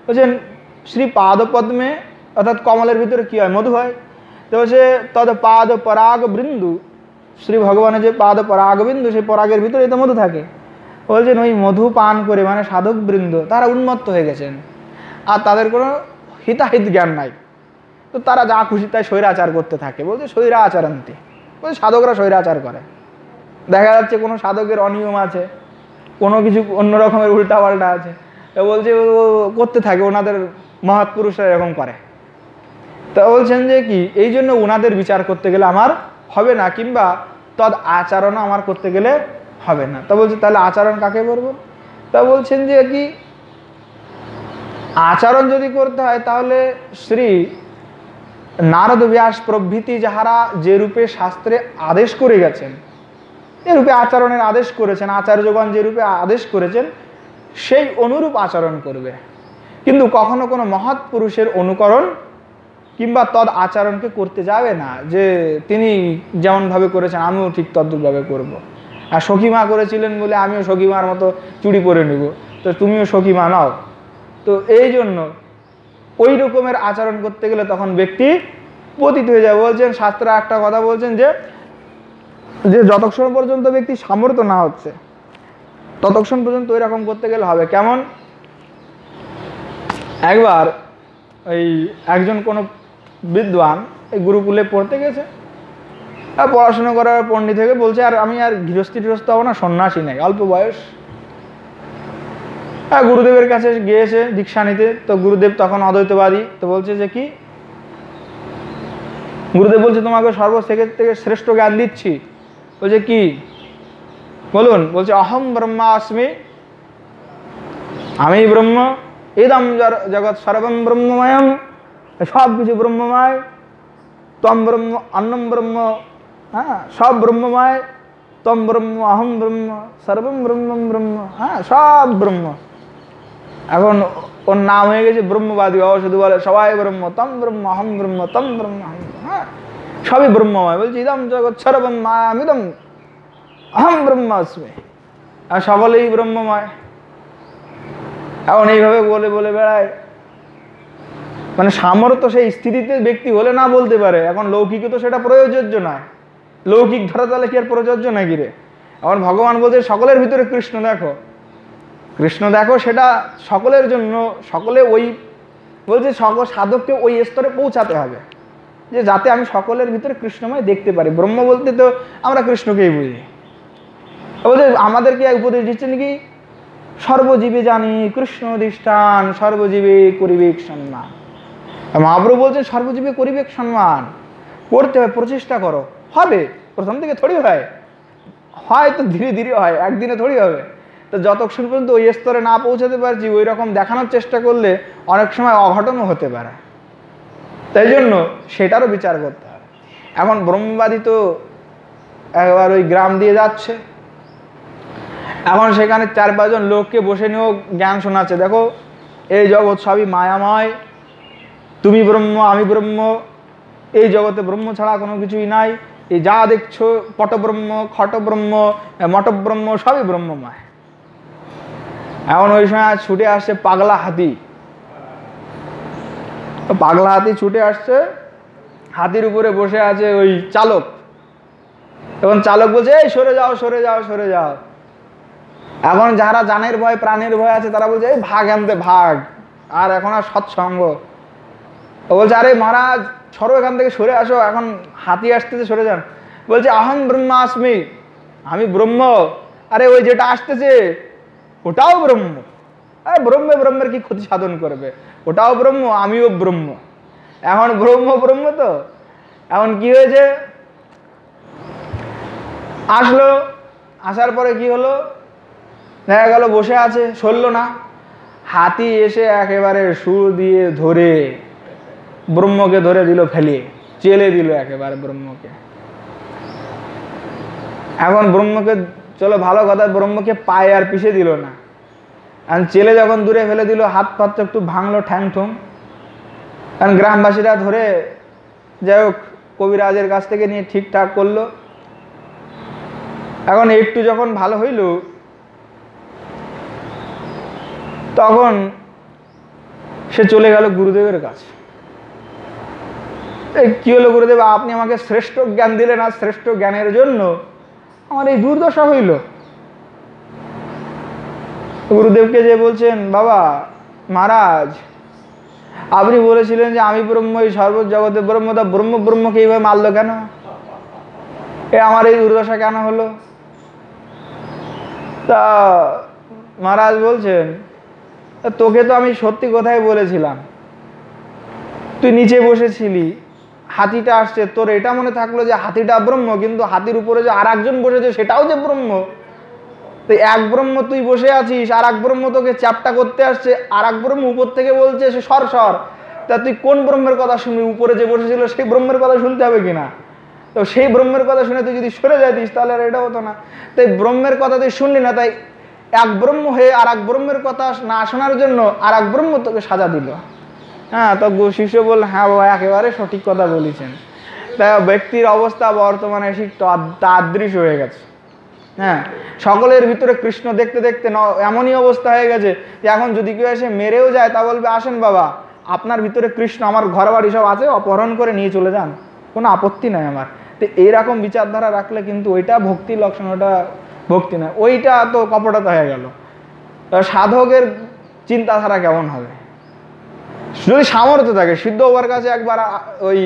বলছেন শ্রী পাদপদ্মে, অর্থাৎ কমলের ভিতরে কি হয়? মধু হয়। তো বলছে তদ পাদ পরাগ বৃন্দু, শ্রী ভগবানের যে পাদ পরাগ বিন্দু, সেই পরাগের ভিতরে তো মধু থাকে। বলছেন ওই মধু পান করে মানে সাধক বৃন্দ তারা উন্মত্ত হয়ে গেছেন, আর তাদের কোনো হিতাহিত জ্ঞান নাই। তো তারা যা খুশি তাই স্বৈরাচার করতে থাকে। বলছে স্বৈরাচারান্তি, বলছে সাধকরা স্বৈরাচার করে। দেখা যাচ্ছে কোনো সাধকের অনিয়ম আছে, কোনো কিছু অন্য রকমের উল্টাপাল্টা আছে, বলছে করতে থাকে, ওনাদের মহাৎপুরুষরা এরকম করে। তা বলছেন যে কি এই জন্য ওনাদের বিচার করতে গেলে আমার হবে না, কিংবা তদ আচরণ আমার করতে গেলে হবে না। তা বলছে তাহলে আচরণ কাকে বলবো? তা বলছেন যে কি আচরণ যদি করতে হয় তাহলে শ্রী নারদ ব্যাস প্রভৃতি যাহারা যে রূপে শাস্ত্রে আদেশ করে গেছেন, এ রূপে আচরণের আদেশ করেছেন, আচার্যগণ যে রূপে আদেশ করেছেন সেই অনুরূপ আচরণ করবে। কিন্তু কখনো কোনো মহৎ পুরুষের অনুকরণ কিংবা তদ আচরণকে করতে যাবে না, যে তিনি যেমনভাবে করেছেন আমিও ঠিক তদ্রূপভাবে করব। আর সখীমা করেছিলেন বলে আমিও সখীমার মতো চুড়ি পরে নেব, তো তুমিও সখীমা নাও। তো এই জন্য ওই রকমের আচরণ করতে গেলে তখন ব্যক্তি পতিত হয়ে যায়। বলছেন শাস্ত্রে একটা কথা বলছেন যে যতক্ষণ পর্যন্ত ব্যক্তি সামর্থ্য না হচ্ছে ততক্ষণ পর্যন্ত ওই রকম করতে গেলে হবে। কেমন? একবার এই একজন কোনো বিদ্বান এই গুরুকুলে পড়তে গেছে, আর পড়াশোনা করার পণ্ডিত থেকে বলছে আর আমি আর গৃহস্থী হবো না, সন্ন্যাসী নাই, অল্প বয়স। গুরুদেবের কাছে গিয়েছে দীক্ষা নিতে। তো গুরুদেব তখন অদ্বৈতবাদী। তো বলছে যে কি, গুরুদেব বলছে তোমাকে থেকে শ্রেষ্ঠ জ্ঞান দিচ্ছি। বলছে কি বলুন? বলছে অহম ব্রহ্মাস্মি, আমি ব্রহ্ম, ইদম জগৎ সর্বম ব্রহ্মময়ম, সব কিছু ব্রহ্মময়, তম ব্রহ্ম অন্নম ব্রহ্ম, হ্যাঁ সব ব্রহ্মময়, তম ব্রহ্ম অহম ব্রহ্ম, সর্বম ব্রহ্মম ব্রহ্ম, হ্যাঁ সব ব্রহ্ম। এখন ওর নাম হয়ে গেছে ব্রহ্মবাদী। বাবা শুধু বলে সবাই ব্রহ্ম, তম ব্রহ্ম অহম ব্রহ্ম, তম ব্রহ্ম অহম, হ্যাঁ সবই ব্রহ্মময়। বলছি ইদম জগৎ সর্বম মায়ামিদম অহম ব্রহ্মাস্মি, আর সকলেই ব্রহ্মময়। এখন এইভাবে বলে বলে বেড়ায়, মানে সামর্থ্য সেই স্থিতিতে ব্যক্তি হলে না বলতে পারে। এখন লৌকিকে তো সেটা প্রয়োজ্য নয়, লৌকিক ধরা তাহলে কি আর প্রযোজ্য নাকি রে? এখন ভগবান বলছে সকলের ভিতরে কৃষ্ণ দেখো, কৃষ্ণ দেখো, সেটা সকলের জন্য, সকলে ওই বলছে সকল সাধককে ওই স্তরে পৌঁছাতে হবে যে যাতে আমি সকলের ভিতরে কৃষ্ণময় দেখতে পারি। ব্রহ্ম বলতে তো আমরা কৃষ্ণকেই বুঝি। বলছে আমাদেরকে উপদেশ দিচ্ছেন কি সর্বজীবে জানি কৃষ্ণ অধিষ্ঠান, সর্বজীবে করিবেক সম্মান। মহাপ্রভু বলছেন সর্বজীবে করিবেক সম্মান, করতে হয়, প্রচেষ্টা করো। হবে প্রথম থেকে থোড়ি হয়, হয়তো ধীরে ধীরে হয়, একদিনে থোড়ি হবে। তো যতক্ষণ পর্যন্ত ওই স্তরে না পৌঁছাতে পারছি, ওই রকম দেখানোর চেষ্টা করলে অনেক সময় অঘটনও হতে পারে। তাই জন্য সেটারও বিচার করতে হবে। এখন ব্রহ্মবাদী তো একবার ওই গ্রাম দিয়ে যাচ্ছে, এখন সেখানে 4-5 জন লোককে বসে নিয়েও জ্ঞান শোনাচ্ছে, দেখো এই জগৎ সবই মায়াময়, তুমি ব্রহ্ম আমি ব্রহ্ম, এই জগতে ব্রহ্ম ছাড়া কোনো কিছুই নাই, এই যা দেখছো পটব্রহ্ম খটব্রহ্ম মটব্রহ্ম সবই ব্রহ্মময়। এখন ওই সময় ছুটে আসছে পাগলা হাতি, তো পাগলা হাতি ছুটে আসছে, হাতির উপরে বসে আছে ওই চালক। এখন চালক বলছে, এই সরে যাও সরে যাও সরে যাও। এখন যারা জানের ভয় প্রাণের ভয় আছে তারা বলছে, এই ভাগ আনতে ভাগ, আর এখন আর সৎসঙ্গ। ও বলছে, আরে মহারাজ সরো, এখান থেকে সরে আসো, এখন হাতি আসতেছে, সরে যান। বলছে, আহম ব্রহ্মাস্মি, আমি ব্রহ্ম। আরে ওই যেটা আসতেছে ওটাও ব্রহ্ম। আরে ব্রহ্মে ব্রহ্মের কি ক্ষতি সাধন করবে, ওটাও ব্রহ্ম আমিও ব্রহ্ম। এখন ব্রহ্ম ব্রহ্ম তো এখন কি হয়েছে, আসলো, আসার পরে কি হলো, দেখা গেল বসে আছে, সরল না। হাতি এসে একেবারে সুর দিয়ে ধরে ব্রহ্মকে ধরে দিল, ফেলিয়ে চেলে দিল একেবারে ব্রহ্মকে। এখন ব্রহ্মকে, চলো ভালো কথা, ব্রহ্মকে পায়ে আর পিষে দিল না, এখন চেলে যখন দূরে ফেলে দিল, হাত পাত একটু ভাঙলো, ঠ্যাং ঠুং। কারণ গ্রামবাসীরা ধরে যাই হোক কবিরাজের কাছ থেকে নিয়ে ঠিকঠাক করলো। এখন একটু যখন ভালো হইল, তখন সে চলে গেল গুরুদেবের কাছে। এই কি হলো গুরুদেব, আপনি আমাকে শ্রেষ্ঠ জ্ঞান দিলেন, আর শ্রেষ্ঠ জ্ঞানের জন্য আমার এই দুর্দশা হইল। গুরুদেবকে যে বলছেন, বাবা মহারাজ আপনি বলেছিলেন যে আমি ব্রহ্ম, এই সর্বজগতে ব্রহ্ম, তা ব্রহ্ম ব্রহ্মকে এইভাবে মারলো কেন, এ আমার এই দুর্দশা কেন হলো? তা মহারাজ বলছেন, তোকে তো আমি সত্যি কথাই বলেছিলাম, তুই নিচে বসেছিলি, হাতিটা আসছে, তোর এটা মনে থাকলো যে হাতিটা ব্রহ্ম, কিন্তু হাতির উপরে যে আর একজন বসেছে সেটাও যে ব্রহ্ম। তো এক ব্রহ্ম তুই বসে আছিস, আর এক ব্রহ্ম তোকে চ্যাপটা করতে আসছে, আর এক ব্রহ্ম উপর থেকে বলছে সে সর সর। তা তুই কোন ব্রহ্মের কথা শুনবি? উপরে যে বসেছিল সেই ব্রহ্মের কথা শুনতে হবে কিনা? তো সেই ব্রহ্মের কথা শুনে তুই যদি সরে যাইতিস তাহলে আর এটা হতো না। তাই ব্রহ্মের কথা তুই শুনলি না, তাই এক ব্রহ্ম হয়ে আর এক ব্রহ্মের কথা না শোনার জন্য আর এক ব্রহ্ম তোকে সাজা দিল। হ্যাঁ, তো শিষ্য বলল, হ্যাঁ বাবা একেবারে সঠিক কথা বলেছেন। তাই ব্যক্তির অবস্থা বর্তমানে ঠিক তাদৃশ হয়ে গেছে। হ্যাঁ, সকলের ভিতরে কৃষ্ণ দেখতে দেখতে এমনই অবস্থা হয়ে গেছে যে এখন যদি কেউ এসে মেরেও যায় তা বলবে, আসেন বাবা আপনার ভিতরে কৃষ্ণ, আমার ঘর বাড়ি সব আছে, অপহরণ করে নিয়ে চলে যান, কোনো আপত্তি নাই আমার। তো এইরকম বিচারধারা রাখলে কিন্তু ওইটা ভক্তির লক্ষণ, ওটা ভক্তি নয়, ওইটা তো কপটতা হয়ে গেল। সাধকের চিন্তাধারা কেমন হবে? যদি সামর্থ্য থাকে, সিদ্ধ হওয়ার কাছে একবার ওই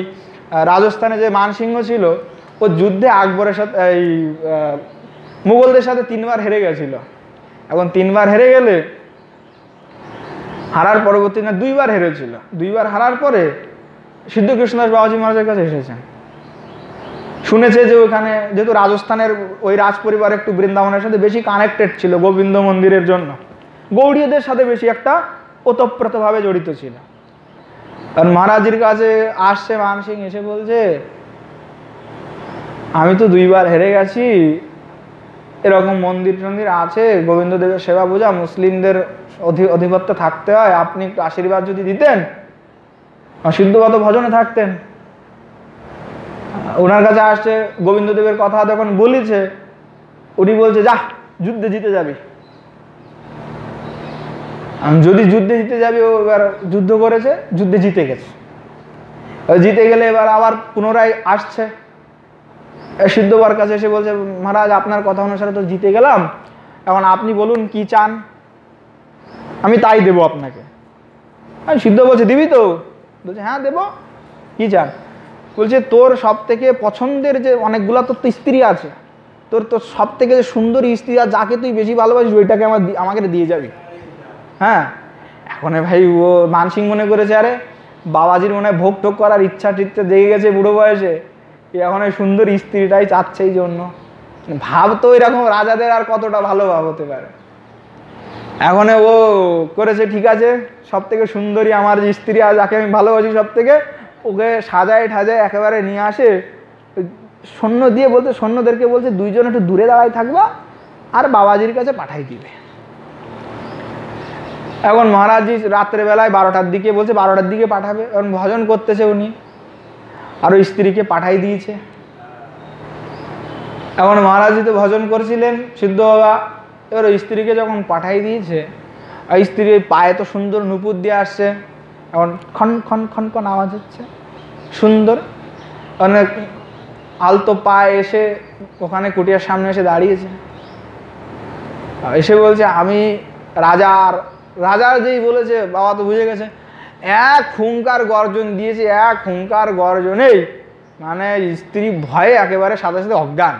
রাজস্থানে যে মানসিংহ ছিল, ও যুদ্ধে আকবরের সাথে এই মুঘলদের সাথে 3 বার হেরে গেছিল। এখন 3 বার হেরে গেলে, হারার পরবর্তী না 2 বার হেরেছিল, 2 বার হারার পরে সিদ্ধ কৃষ্ণদাস বাবাজি মহারাজের কাছে এসেছেন। শুনেছে যে ওখানে যেহেতু রাজস্থানের ওই রাজ পরিবার একটু বৃন্দাবনের সাথে বেশি কানেক্টেড ছিল গোবিন্দ মন্দিরের জন্য, গৌড়ীয়দের সাথে বেশি একটা ওতপ্রোতভাবে জড়িত ছিল। আর মহারাজের কাছে আসছে মানসিং, এসে বলছে, আমি তো 2 বার হেরে গেছি, এরকম মন্দির টন্দির আছে, গোবিন্দ দেবের সেবা পূজা, মুসলিমদের অধিপত্য থাকতে হয়, আপনি একটু আশীর্বাদ যদি দিতেন, সিদ্ধবাদ ভজনে থাকতেন। ওনার কাছে আসছে, গোবিন্দ দেবের কথা যখন বলেছে, উনি বলছে, যা যুদ্ধে জিতে যাবি। যদি যুদ্ধে জিতে যাবি, ও এবার যুদ্ধ করেছে, যুদ্ধে জিতে গেছে। জিতে গেলে এবার আবার পুনরায় আসছে সিদ্ধবার কাছে, এসে বলছে, মহারাজ আপনার কথা অনুসারে তো জিতে গেলাম, এখন আপনি বলুন কি চান, আমি তাই দেব আপনাকে। সিদ্ধ বলছে, দিবি তো? বলছে, হ্যাঁ দেব, কি চান? বলছে, তোর সব থেকে পছন্দের যে অনেকগুলা তোর তো স্ত্রী আছে, তোর তো সব থেকে যে সুন্দরী স্ত্রী, আর যাকে তুই বেশি ভালোবাসিস ওইটাকে আমাকে দিয়ে যাবি। হ্যাঁ, এখন ভাই ও মানসিং মনে করেছে, আরে বাবাজির মনে হয় ভোগ টোগ করার ইচ্ছা টিচ্ছা জেগে গেছে বুড়ো বয়সে, এখন ওই সুন্দর স্ত্রীটাই চাচ্ছে এই জন্য। ভাব তো এরকম রাজাদের আর কতটা ভালো ভাব হতে পারে। এখন ও করেছে, ঠিক আছে, সব থেকে সুন্দরী আমার যে স্ত্রী, আর যাকে আমি ভালোবাসি সব থেকে, ওকে সাজায় ঠাজায় একেবারে নিয়ে আসে, সৈন্য দিয়ে বলতে, সৈন্যদেরকে বলছে 2 জন একটু দূরে দাঁড়ায় থাকবা, আর বাবাজির কাছে পাঠাই দিবে। এখন মহারাজজি রাত্রেবেলায় 12টার দিকে বলছে, 12টার দিকে পাঠাবে। এখন ভজন করতেছে উনি, আর ওই স্ত্রীকে পাঠাই দিয়েছে। এখন মহারাজজি তো ভজন করছিলেন সিদ্ধ বাবা, এবার ওই স্ত্রীকে যখন পাঠাই দিয়েছে, আর স্ত্রী ওই পায়ে তো সুন্দর নুপুর দিয়ে আসছে, এখন খন খন খন খন আওয়াজ হচ্ছে, সুন্দর অনেক আলতো পায়ে এসে ওখানে কুটিয়ার সামনে এসে দাঁড়িয়েছে, এসে বলছে আমি রাজার যেই বলেছে বাবা তো বুঝে গেছে, এক হুঙ্কার গর্জন দিয়েছে, এক হুঙ্কার গর্জনেই মানে স্ত্রী ভয়ে একেবারে সাথে সাথে অজ্ঞান,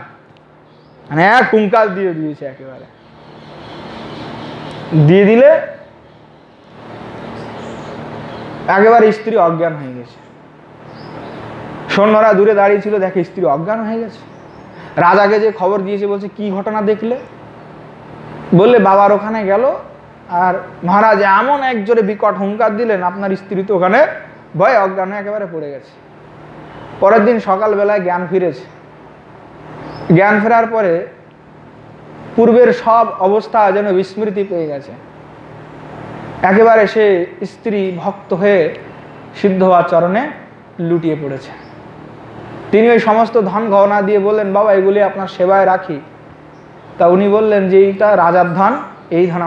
মানে এক হুঙ্কার দিয়ে দিয়েছে, একেবারে দিয়ে দিলে একেবারে স্ত্রী অজ্ঞান হয়ে গেছে। সৈন্যরা দূরে দাঁড়িয়ে ছিল, দেখে স্ত্রী অজ্ঞান হয়ে গেছে। রাজাকে যে খবর দিয়েছে বলছে কি ঘটনা দেখলে? বললে বাবার ওখানে গেল আর মহারাজ এমন এক জোরে বিকট হুঙ্কার দিলেন, আপনার স্ত্রী তো ওখানে ভয়ে অজ্ঞান হয়ে একেবারে পড়ে গেছে। পরের দিন সকালবেলায় জ্ঞান ফিরেছে। জ্ঞান ফেরার পরে পূর্বের সব অবস্থা যেন বিস্মৃতি পেয়ে গেছে, একেবারে সে স্ত্রী ভক্ত হয়ে সিদ্ধ হওয়ার চরণে লুটিয়ে পড়েছে। তিনি ওই সমস্ত ধন গহনা দিয়ে বললেন বাবা এগুলি আপনার সেবায় রাখি। তা উনি বললেন যে এইটা রাজার ধন, এই ধন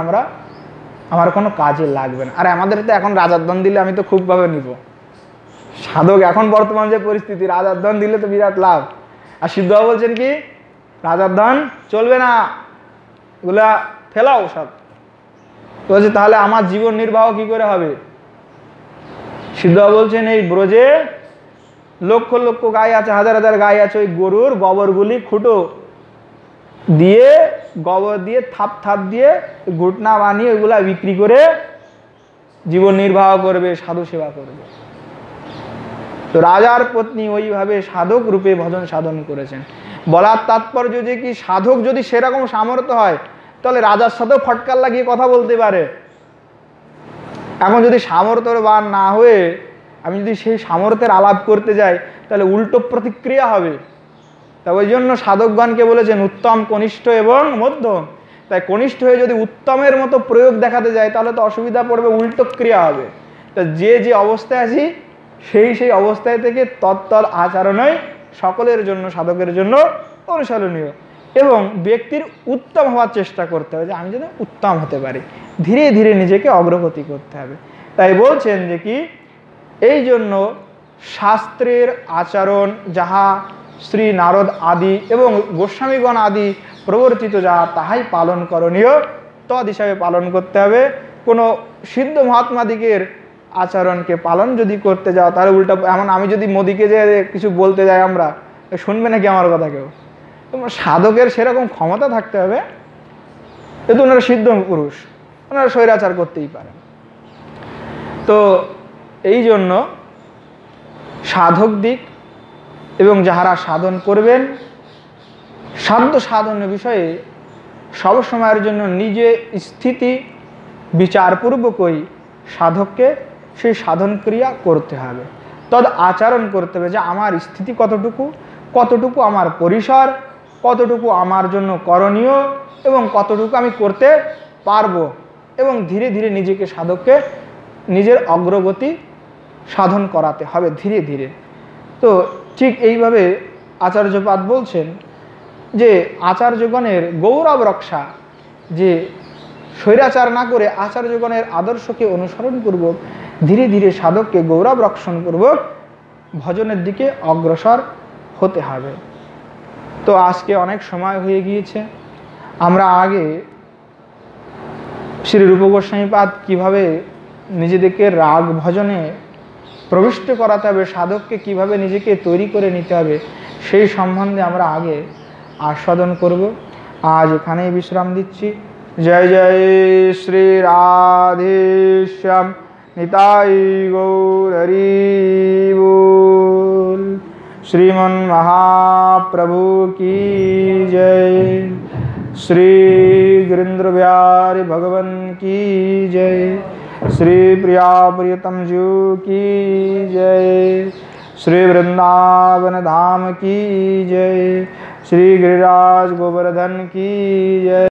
আমার কোনো কাজে লাগবে না। আর আমাদের তো এখন রাজার ধন দিলে আমি তো খুবভাবে নিব, সাধক এখন বর্তমান যে পরিস্থিতি, রাজার ধন দিলে তো বিরাট লাভ। আর সিদ্ধ বলছেন কি রাজার ধন চলবে না, এগুলা ফেলাও সব। বলছে তাহলে আমার জীবন নির্বাহ কি করে হবে? সিদ্ধ বলছেন এই ব্রজে লক্ষ লক্ষ গাই আছে, হাজার হাজার গাই আছে, ওই গরুর গোবরগুলি খুঁটো দিয়ে গোবর দিয়ে থাপ থাপ দিয়ে ঘুটনা বানিয়ে ওইগুলা বিক্রি করে জীবন নির্বাহ করবে, সাধু সেবা করবে। তো রাজার পত্নী ওইভাবে সাধক রূপে ভজন সাধন করেছেন। বলার তাৎপর্য যে কি সাধক যদি সেরকম সামর্থ্য হয় তাহলে রাজার সাথেও ফটকার লাগিয়ে কথা বলতে পারে। এখন যদি সামর্থ্যবান না হয়ে আমি যদি সেই সামর্থ্যের আলাপ করতে যাই তাহলে উল্টো প্রতিক্রিয়া হবে। তা ওই জন্য সাধকগণকে বলেছেন উত্তম, কনিষ্ঠ এবং মধ্যম। তাই কনিষ্ঠ হয়ে যদি উত্তমের মতো প্রয়োগ দেখাতে যায় তাহলে তো অসুবিধা পড়বে, উল্টো ক্রিয়া হবে। তা যে অবস্থায় আছি সেই অবস্থায় থেকে তৎতৎ আচরণই সকলের জন্য, সাধকের জন্য অনুসরণীয়। এবং ব্যক্তির উত্তম হওয়ার চেষ্টা করতে হবে, যে আমি যেন উত্তম হতে পারি, ধীরে ধীরে নিজেকে অগ্রগতি করতে হবে। তাই বলছেন যে কি এই জন্য শাস্ত্রের আচরণ যাহা শ্রী নারদ আদি এবং গোস্বামীগণ আদি প্রবর্তিত যাহা তাহাই পালন করণীয়, তদ হিসাবে পালন করতে হবে। কোনো সিদ্ধ মহাত্মাদিকের আচরণকে পালন যদি করতে যাও তাহলে উল্টা, এমন আমি যদি মোদিকে যে কিছু বলতে যাই আমরা, শুনবে নাকি আমার কথা কেউ? তোমার সাধকের সেরকম ক্ষমতা থাকতে হবে, যেহেতু ওনারা সিদ্ধ পুরুষ, ওনারা স্বৈরাচার করতেই পারেন। তো এই জন্য সাধক দিক এবং যাহারা সাধন করবেন সাধ্য সাধনের বিষয়ে সবসময়ের জন্য নিজে স্থিতি বিচারপূর্বকই সাধককে সেই সাধন ক্রিয়া করতে হবে, তদ আচরণ করতে হবে, যে আমার স্থিতি কতটুকু আমার পরিসর, কতটুকু আমার জন্য করণীয় এবং কতটুকু আমি করতে পারবো, এবং ধীরে ধীরে নিজেকে সাধককে নিজের অগ্রগতি সাধন করাতে হবে ধীরে ধীরে। তো ঠিক এইভাবে আচার্যপাদ বলছেন যে আচার্যগণের গৌরব রক্ষা, যে স্বৈরাচার না করে আচার্যগণের আদর্শকে অনুসরণ পূর্বক ধীরে ধীরে সাধককে গৌরব রক্ষণ পূর্বক ভজনের দিকে অগ্রসর হতে হবে। তো আজকে অনেক সময় হয়ে গিয়েছে। আমরা আগে শ্রী রূপ গোস্বামীপাদ কীভাবে নিজেদেরকে রাগ ভজনে প্রবিষ্ট করাতে হবে, সাধককে কিভাবে নিজেকে তৈরি করে নিতে হবে, সেই সম্বন্ধে আমরা আগে আস্বাদন করব। আজ এখানেই বিশ্রাম দিচ্ছি। জয় জয় শ্রী রাধেশ্যাম নিতাই গৌর হরি बोल। श्रीमन महाप्रभु की जय। श्री गिरीन्द्र बिहारी भगवान की जय। श्री प्रिया प्रियतम जी की जय। श्री वृंदावन धाम की जय। श्री गिरिराज गोवर्धन की जय।